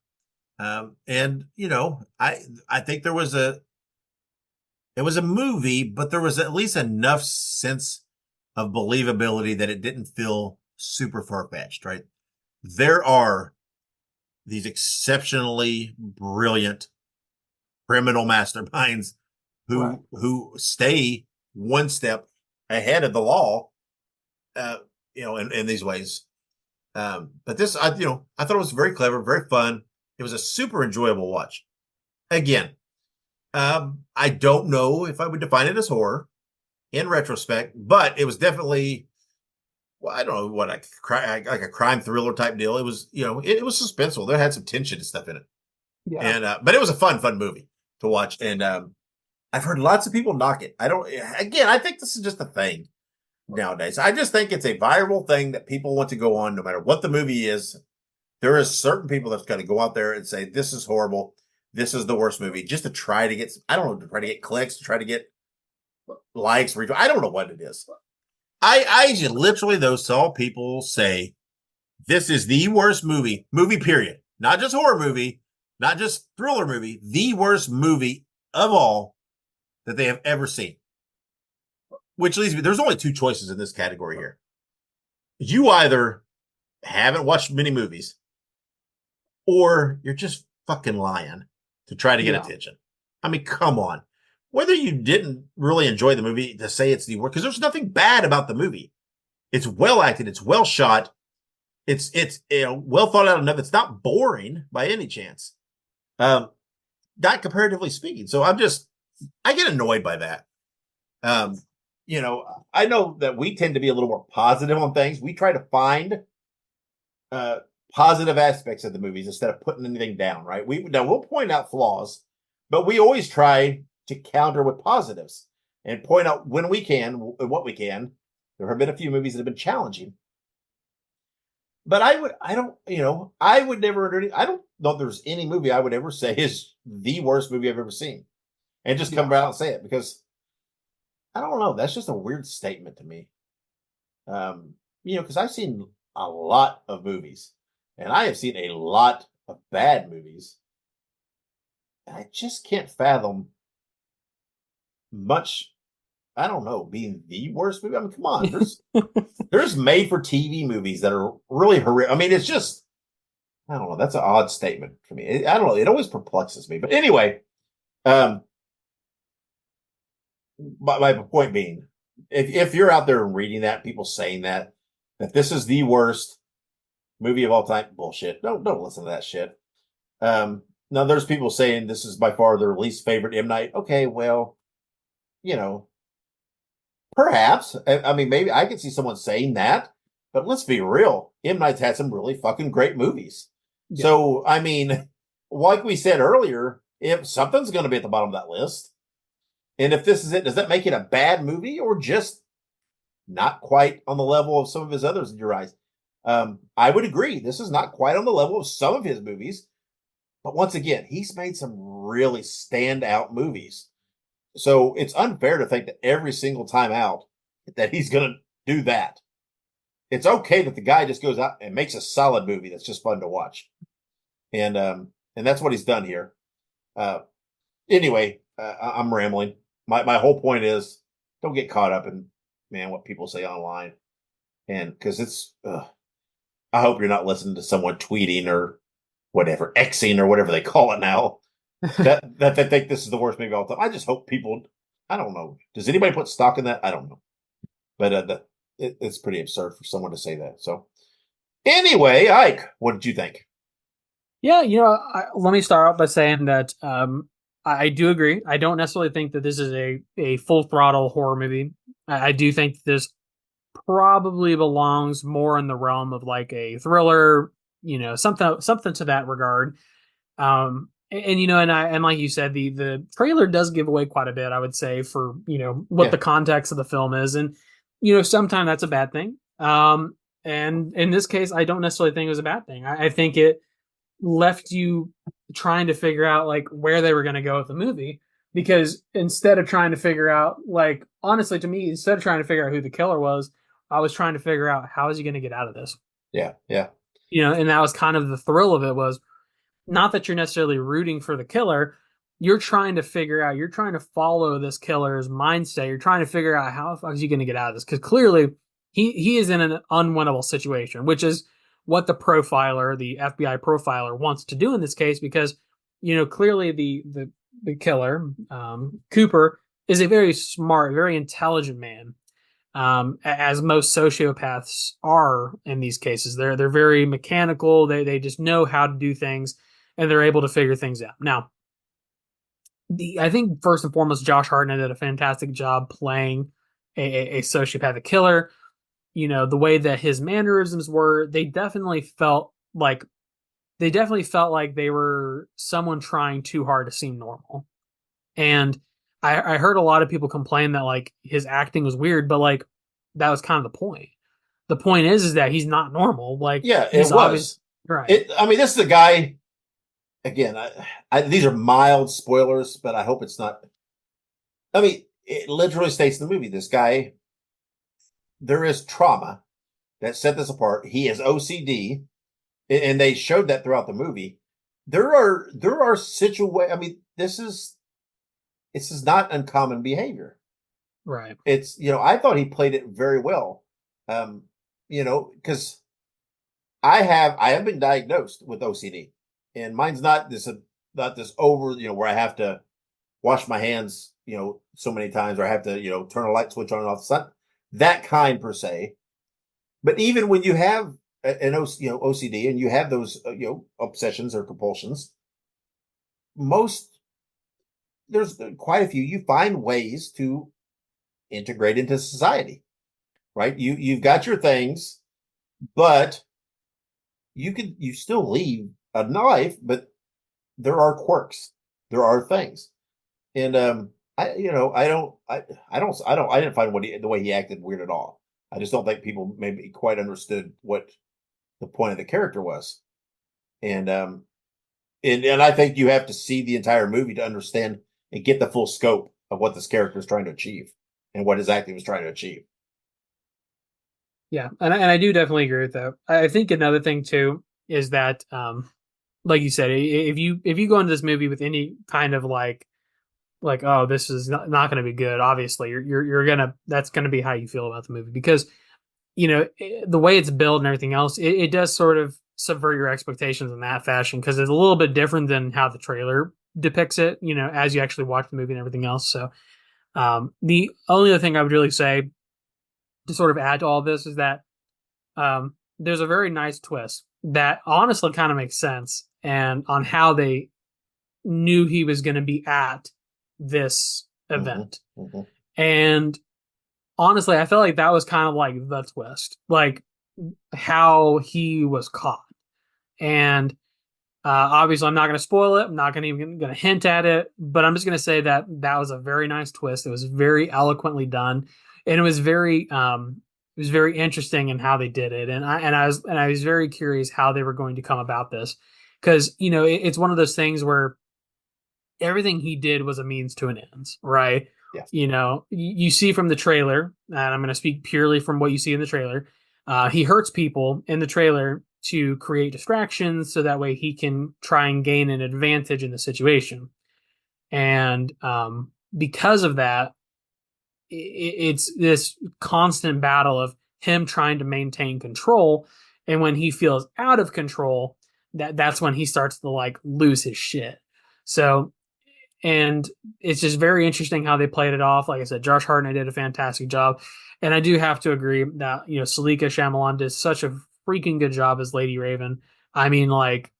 Speaker 1: And I think it was a movie, but there was at least enough sense of believability that it didn't feel super far-fetched, right? There are these exceptionally brilliant criminal masterminds who stay one step ahead of the law, in these ways. But this, I thought it was very clever, very fun. It was a super enjoyable watch. Again, I don't know if I would define it as horror in retrospect, but it was definitely, well, I don't know what, like a crime thriller type deal. It was, it was suspenseful. There had some tension and stuff in it.
Speaker 2: Yeah.
Speaker 1: And but it was a fun movie to watch. And I've heard lots of people knock it. I think this is just a thing nowadays. I just think it's a viral thing that people want to go on no matter what the movie is. There is certain people that's going to go out there and say, this is horrible. This is the worst movie, just to try to get, to try to get clicks, to try to get likes. I don't know what it is. I just literally, though, saw people say, this is the worst movie, period. Not just horror movie, not just thriller movie, the worst movie of all that they have ever seen. Which leads me, there's only two choices in this category here. You either haven't watched many movies, or you're just fucking lying to try to get attention. I mean, come on. Whether you didn't really enjoy the movie to say it's the worst, because there's nothing bad about the movie. It's well acted. It's well shot. It's well thought out enough. It's not boring by any chance. Not comparatively speaking. So I get annoyed by that. I know that we tend to be a little more positive on things. We try to find positive aspects of the movies instead of putting anything down, right? We'll point out flaws, but we always try to counter with positives and point out when we can, what we can. There have been a few movies that have been challenging, but I don't know if there's any movie I would ever say is the worst movie I've ever seen, and just come out and say it, because I don't know. That's just a weird statement to me. Because I've seen a lot of movies, and I have seen a lot of bad movies, and I just can't fathom much I don't know, being the worst movie. I mean, come on, there's made for TV movies that are really horrific. I mean, it's just, I don't know. That's an odd statement for me. I don't know. It always perplexes me. But anyway, um, my point being, if you're out there and reading that, people saying that this is the worst movie of all time, bullshit. Don't listen to that shit. Now there's people saying this is by far their least favorite M. Night. Okay, well, you know, perhaps. I mean, maybe I could see someone saying that, but let's be real. M. Night's had some really fucking great movies. Yeah. So, I mean, like we said earlier, if something's going to be at the bottom of that list, and if this is it, does that make it a bad movie or just not quite on the level of some of his others in your eyes? I would agree. This is not quite on the level of some of his movies. But once again, he's made some really standout movies. So it's unfair to think that every single time out that he's going to do that. It's okay that the guy just goes out and makes a solid movie that's just fun to watch. And that's what he's done here. Anyway, I'm rambling. My whole point is don't get caught up in, man, what people say online. And because it's, I hope you're not listening to someone tweeting or whatever, Xing or whatever they call it now, that they think this is the worst movie of all time. I just hope people, I don't know. Does anybody put stock in that? I don't know. But it's pretty absurd for someone to say that. So anyway, Ike, what did you think?
Speaker 2: Yeah, let me start out by saying that I do agree. I don't necessarily think that this is a full throttle horror movie. I do think this probably belongs more in the realm of like a thriller, something to that regard. And like you said, the trailer does give away quite a bit, I would say, for what the context of the film is, and sometimes that's a bad thing. And in this case, I don't necessarily think it was a bad thing. I think it left you trying to figure out like where they were going to go with the movie, because instead of trying to figure out, like, honestly, to me, instead of trying to figure out who the killer was, I was trying to figure out how is he going to get out of this.
Speaker 1: Yeah.
Speaker 2: And that was kind of the thrill of it, was not that you're necessarily rooting for the killer. You're trying to figure out, you're trying to follow this killer's mindset. You're trying to figure out how the fuck is he going to get out of this? Because clearly he is in an unwinnable situation, which is what the profiler, the FBI profiler, wants to do in this case, because, clearly the killer, Cooper, is a very smart, very intelligent man. As most sociopaths are in these cases. They're very mechanical. They just know how to do things, and they're able to figure things out. Now, I think first and foremost, Josh Hartnett did a fantastic job playing a sociopathic killer. The way that his mannerisms were, they definitely felt like they were someone trying too hard to seem normal. And I heard a lot of people complain that like his acting was weird, but like that was kind of the point. The point is that he's not normal. Like,
Speaker 1: yeah, it was right. I mean, this is a guy. Again, these are mild spoilers, but I hope it's not. I mean, it literally states in the movie, this guy, there is trauma that set this apart. He has OCD, and they showed that throughout the movie. There are situations. I mean, this is not uncommon behavior.
Speaker 2: Right.
Speaker 1: It's, I thought he played it very well. Because I have been diagnosed with OCD, and mine's not this over, where I have to wash my hands, so many times, or I have to, turn a light switch on and off. It's not that kind per se. But even when you have an OCD and you have those, obsessions or compulsions, there's quite a few, you find ways to integrate into society, right? You've got your things, but you still lead a life, but there are quirks, there are things. And, I didn't find the way he acted weird at all. I just don't think people maybe quite understood what the point of the character was. And I think you have to see the entire movie to understand and get the full scope of what this character is trying to achieve and what his acting was trying to achieve.
Speaker 2: Yeah, and I do definitely agree with that. I think another thing too is that, like you said, if you go into this movie with any kind of like like, oh, this is not going to be good. Obviously, you're gonna that's going to be how you feel about the movie because the way it's built and everything else, it does sort of subvert your expectations in that fashion because it's a little bit different than how the trailer depicts it. As you actually watch the movie and everything else. So the only other thing I would really say to sort of add to all this is that there's a very nice twist that honestly kind of makes sense and on how they knew he was going to be at this event.
Speaker 1: Mm-hmm.
Speaker 2: And honestly, I felt like that was kind of like the twist, like how he was caught. And obviously, I'm not going to spoil it. I'm not going to hint at it, but I'm just going to say that that was a very nice twist. It was very eloquently done, and it was very interesting in how they did it. And I was very curious how they were going to come about this because it's one of those things where everything he did was a means to an end, right?
Speaker 1: Yes.
Speaker 2: You see from the trailer, and I'm going to speak purely from what you see in the trailer. He hurts people in the trailer to create distractions so that way he can try and gain an advantage in the situation. And because of that, it's this constant battle of him trying to maintain control. And when he feels out of control, that's when he starts to like lose his shit. So and it's just very interesting how they played it off. Like I said, Josh Hartnett did a fantastic job, and I do have to agree that Salika Shyamalan did such a freaking good job as Lady Raven. I mean, like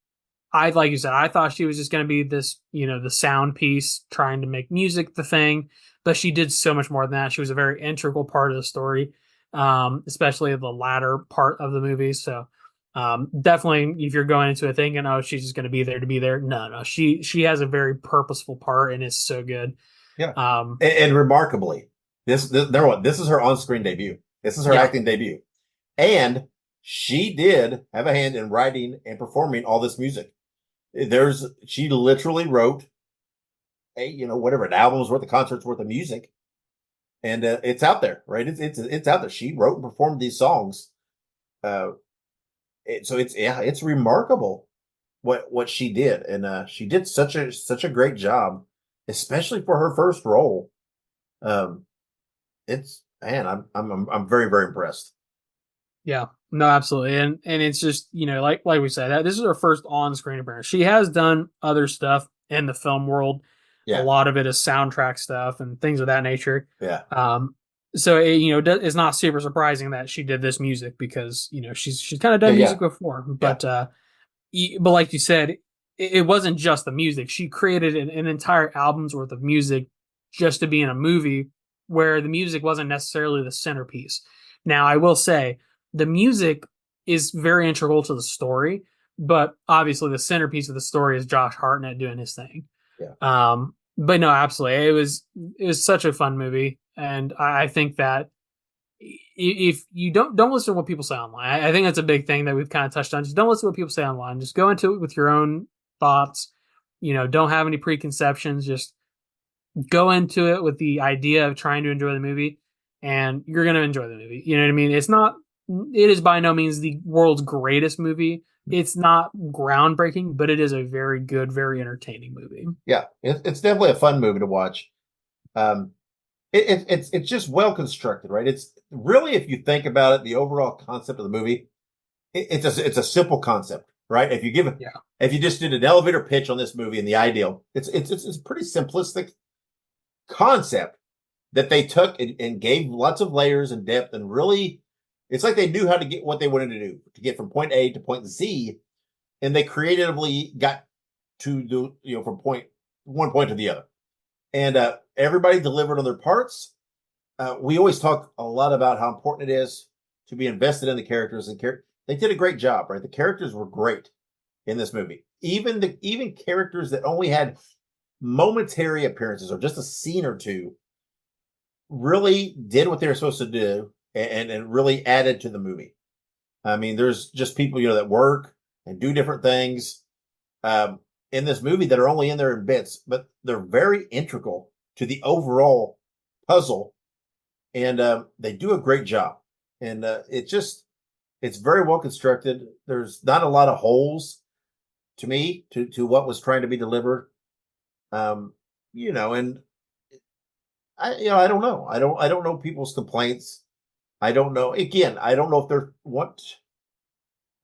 Speaker 2: you said, I thought she was just going to be this, the sound piece trying to make music the thing, but she did so much more than that. She was a very integral part of the story, especially the latter part of the movie. So definitely, if you're going into it thinking, "Oh, she's just going to be there to be there," no, she has a very purposeful part and is so good.
Speaker 1: Yeah, and remarkably, this is her on-screen debut. This is her acting debut, and she did have a hand in writing and performing all this music. She literally wrote an album's worth of concerts worth of music, and it's out there, right? It's out there. She wrote and performed these songs. So it's remarkable what she did, and she did such a great job, especially for her first role. It's man, I'm very very impressed.
Speaker 2: Yeah, no, absolutely, and it's just like we said, this is her first on-screen appearance. She has done other stuff in the film world.
Speaker 1: Yeah.
Speaker 2: A lot of it is soundtrack stuff and things of that nature.
Speaker 1: Yeah.
Speaker 2: So it's not super surprising that she did this music because she's kind of done music before, but but like you said, it wasn't just the music. She created an entire album's worth of music just to be in a movie where the music wasn't necessarily the centerpiece. Now, I will say the music is very integral to the story, but obviously the centerpiece of the story is Josh Hartnett doing his thing.
Speaker 1: Yeah.
Speaker 2: But no, absolutely, it was such a fun movie, and I think that if you don't listen to what people say online, I think that's a big thing that we've kind of touched on. Just don't listen to what people say online. Just go into it with your own thoughts. Don't have any preconceptions. Just go into it with the idea of trying to enjoy the movie, and you're going to enjoy the movie. You know what I mean? It is by no means the world's greatest movie. It's not groundbreaking, but it is a very good, very entertaining movie.
Speaker 1: Yeah, it's definitely a fun movie to watch. It's just well constructed, right? It's really, if you think about it, the overall concept of the movie, it's a simple concept, right? If you just did an elevator pitch on this movie and the ideal, it's a pretty simplistic concept that they took and gave lots of layers and depth, and really, it's like they knew how to get what they wanted to do to get from point A to point Z, and they creatively got to from one point to the other, and everybody delivered on their parts. We always talk a lot about how important it is to be invested in the characters, and they did a great job, right? The characters were great in this movie. Even characters that only had momentary appearances or just a scene or two really did what they were supposed to do and really added to the movie. I mean, there's just people, that work and do different things in this movie that are only in there in bits, but they're very integral to the overall puzzle, and they do a great job. And it's very well constructed. There's not a lot of holes to me to what was trying to be delivered. And I don't know. I don't know people's complaints. I don't know. Again, I don't know if they're what.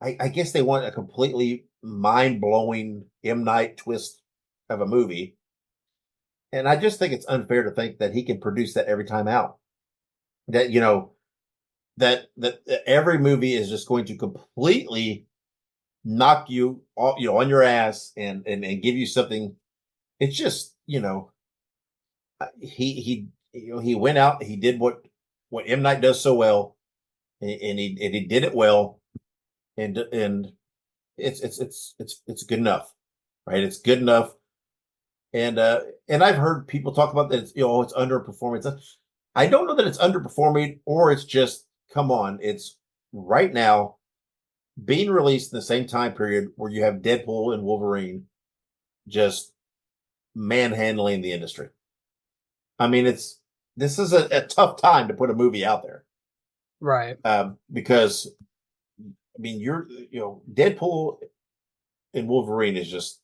Speaker 1: I guess they want a completely mind blowing M Night twist of a movie, and I just think it's unfair to think that he can produce that every time out. That that every movie is just going to completely knock you off, on your ass and give you something. It's just he went out, he did what M Night does so well, and he did it well, and it's good enough, right? It's good enough, and I've heard people talk about that. It's underperforming. I don't know that it's underperforming or it's just come on. It's right now being released in the same time period where you have Deadpool and Wolverine just manhandling the industry. I mean, this is a tough time to put a movie out there,
Speaker 2: Right.
Speaker 1: because I mean, Deadpool and Wolverine is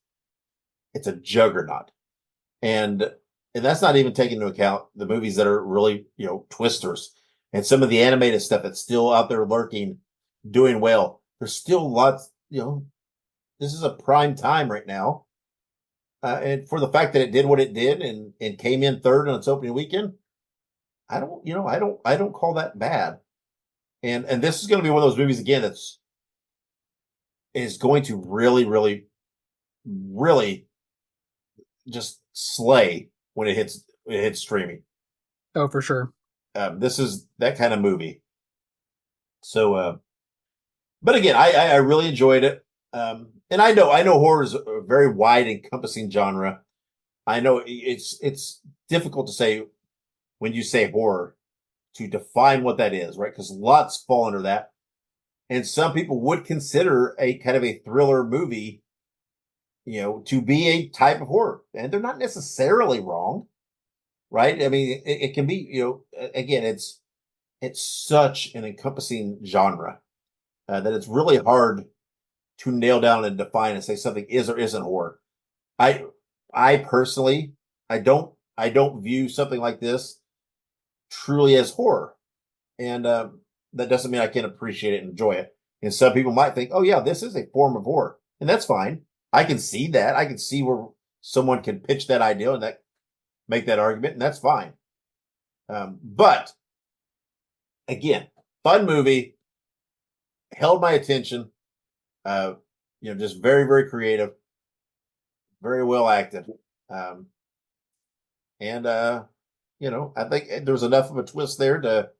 Speaker 1: it's a juggernaut, and that's not even taking into account the movies that are really twisters and some of the animated stuff that's still out there lurking, doing well. There's still lots. This is a prime time right now. And for the fact that it did what it did and came in third on its opening weekend, I don't call that bad. And this is going to be one of those movies again is going to really, really, really just slay when it hits streaming.
Speaker 2: Oh, for sure.
Speaker 1: This is that kind of movie. So, but again, I really enjoyed it. And I know horror is a very wide encompassing genre. I know it's difficult to say when you say horror to define what that is, right? Because lots fall under that. And some people would consider a kind of a thriller movie, to be a type of horror. And they're not necessarily wrong, right? I mean, it can be, again, it's such an encompassing genre that it's really hard to nail down and define and say something is or isn't horror. I personally, I don't view something like this truly as horror, and that doesn't mean I can't appreciate it and enjoy it. And some people might think, oh yeah, this is a form of horror, and that's fine. I can see that. I can see where someone can pitch that idea and make that argument, and that's fine. But again, fun movie, held my attention. Just very, very creative, very well acted. And I think there was enough of a twist there to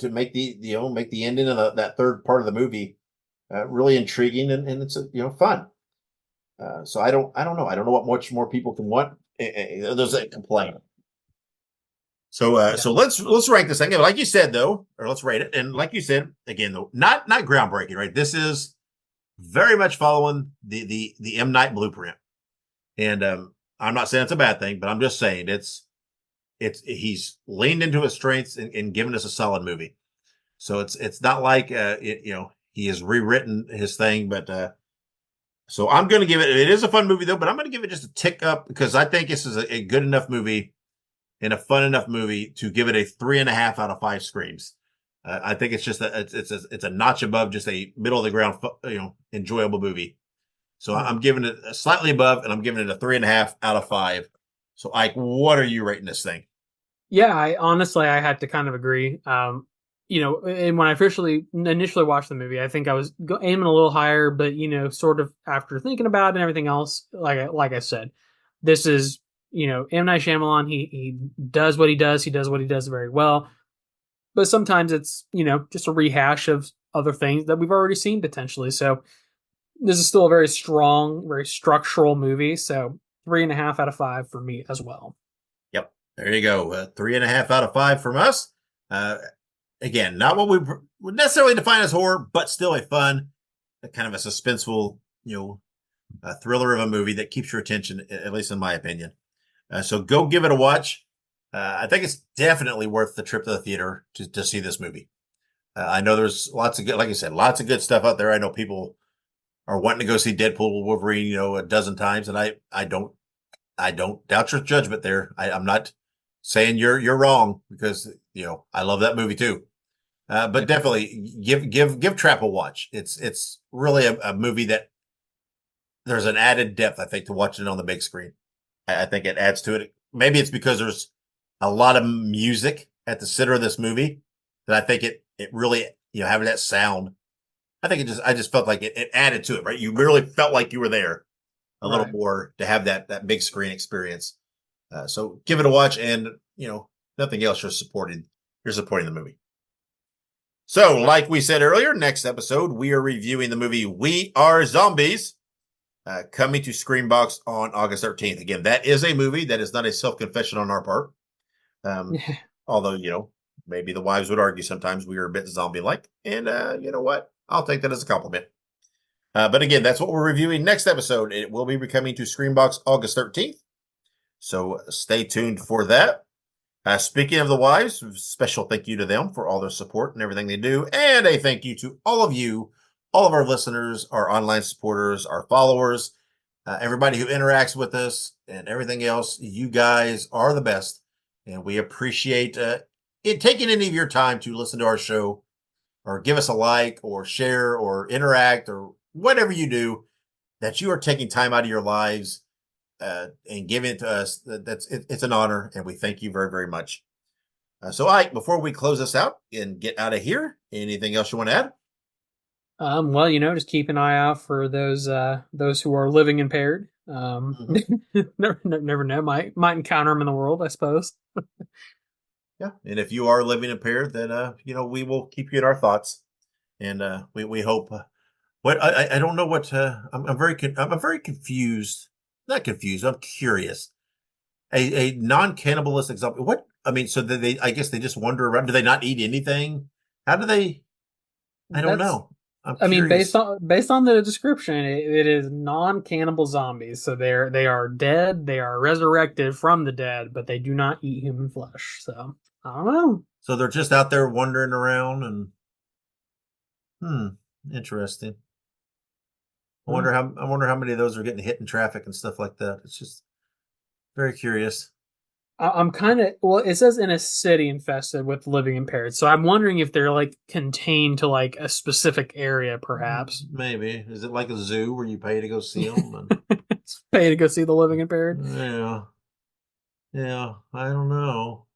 Speaker 1: make make the ending of that third part of the movie really intriguing and it's fun. So I don't know. I don't know what much more people can want. There's a complaint. So so let's rank this thing. Like you said though, or let's rate it. And like you said again though, not groundbreaking, right? This is very much following the M Night blueprint. And I'm not saying it's a bad thing, but I'm just saying he's leaned into his strengths and given us a solid movie. So it's not like he has rewritten his thing, but so I'm going to give it is a fun movie though, but I'm going to give it just a tick up because I think this is a good enough movie and a fun enough movie to give it a 3.5 out of 5 screams. I think it's just it's a notch above just a middle of the ground, enjoyable movie. So I'm giving it slightly above, and I'm giving it a 3.5 out of 5. So, Ike, what are you rating this thing?
Speaker 2: Yeah, I honestly had to kind of agree. And when I initially watched the movie, I think I was aiming a little higher, but sort of after thinking about it and everything else, like I said, this is M. Night Shyamalan. He does what he does. He does what he does very well. But sometimes it's just a rehash of other things that we've already seen potentially. So this is still a very strong, very structural movie. So 3.5 out of 5 for me as well.
Speaker 1: Yep, there you go. 3.5 out of 5 from us. Again, not what we would necessarily define as horror, but still a fun, kind of a suspenseful, a thriller of a movie that keeps your attention, at least in my opinion. So go give it a watch. I think it's definitely worth the trip to the theater to see this movie. I know there's lots of good, like I said, lots of good stuff out there. I know people are wanting to go see Deadpool, Wolverine, a dozen times, and I don't doubt your judgment there. I'm not saying you're wrong, because I love that movie too. But definitely give Trap a watch. It's really a movie that there's an added depth, I think, to watching it on the big screen. I think it adds to it. Maybe it's because there's a lot of music at the center of this movie that I think it really, having that sound, I just felt like it added to it, right? You really felt like you were there a little more to have that big screen experience. So give it a watch, and nothing else, you're supporting the movie. So, like we said earlier, next episode we are reviewing the movie We Are Zombies, coming to Screenbox on August 13th. Again, that is a movie that is not a self-confession on our part. Although, maybe the wives would argue sometimes we are a bit zombie-like, and you know what? I'll take that as a compliment. But again, that's what we're reviewing next episode. It will be coming to Screenbox August 13th. So stay tuned for that. Speaking of the wives, special thank you to them for all their support and everything they do. And a thank you to all of you, all of our listeners, our online supporters, our followers, everybody who interacts with us and everything else. You guys are the best. And we appreciate it taking any of your time to listen to our show, or give us a like, or share, or interact, or whatever you do, that you are taking time out of your lives and giving it to us. It's an honor, and we thank you very, very much. So, Ike, before we close this out and get out of here, anything else you want to add?
Speaker 2: Well, just keep an eye out for those who are living impaired. Never know, might encounter them in the world, I suppose.
Speaker 1: Yeah, and if you are living impaired, then we will keep you in our thoughts, and we hope. What I don't know what I'm very confused. Not confused. I'm curious. A non-cannibalistic zombie. What I mean, so they I guess they just wander around. Do they not eat anything? How do they? I don't know.
Speaker 2: I mean, based on the description, it is non-cannibal zombies. So they are dead. They are resurrected from the dead, but they do not eat human flesh. So I don't know.
Speaker 1: So they're just out there wandering around, and interesting. I wonder how many of those are getting hit in traffic and stuff like that. It's just very curious.
Speaker 2: I'm kind of, well, it says in a city infested with living impaired. So I'm wondering if they're like contained to like a specific area, perhaps.
Speaker 1: Maybe. Is it like a zoo where you pay to go see them?
Speaker 2: Pay to go see the living impaired.
Speaker 1: Yeah. I don't know.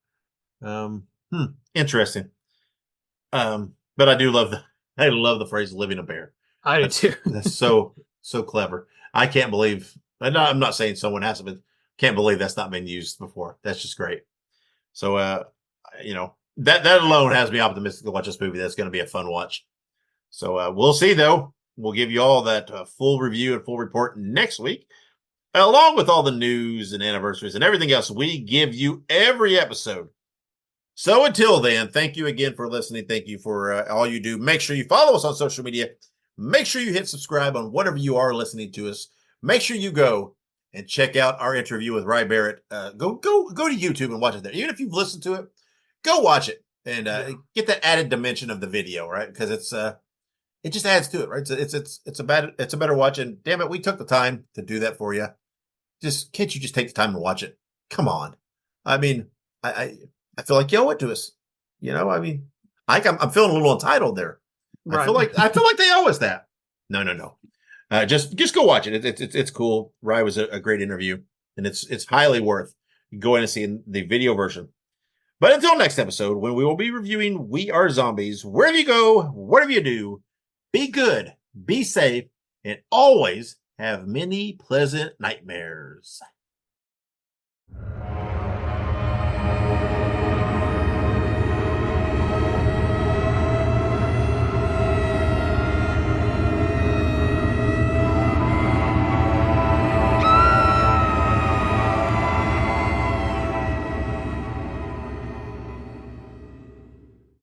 Speaker 1: Interesting. But I love the phrase "living impaired."
Speaker 2: I do too.
Speaker 1: That's so clever. I can't believe. I'm not saying someone has, but can't believe that's not been used before. That's just great. So, that alone has me optimistic to watch this movie. That's going to be a fun watch. So we'll see, though. We'll give you all that full review and full report next week, along with all the news and anniversaries and everything else we give you every episode. So until then, thank you again for listening. Thank you for all you do. Make sure you follow us on social media. Make sure you hit subscribe on whatever you are listening to us. Make sure you go and check out our interview with Rye Barrett. Go to YouTube and watch it there. Even if you've listened to it, go watch it and get that added dimension of the video, right? Because it just adds to it, right? It's a better watch. And damn it, we took the time to do that for you. Can't you just take the time to watch it? Come on. I mean, I feel like you owe it to us. I mean, I'm feeling a little entitled there. Right. I feel like they owe us that. No. Just go watch it. It's cool. Rye was a great interview, and it's highly worth going to see the video version. But until next episode, when we will be reviewing We Are Zombies, wherever you go, whatever you do, be good, be safe, and always have many pleasant nightmares.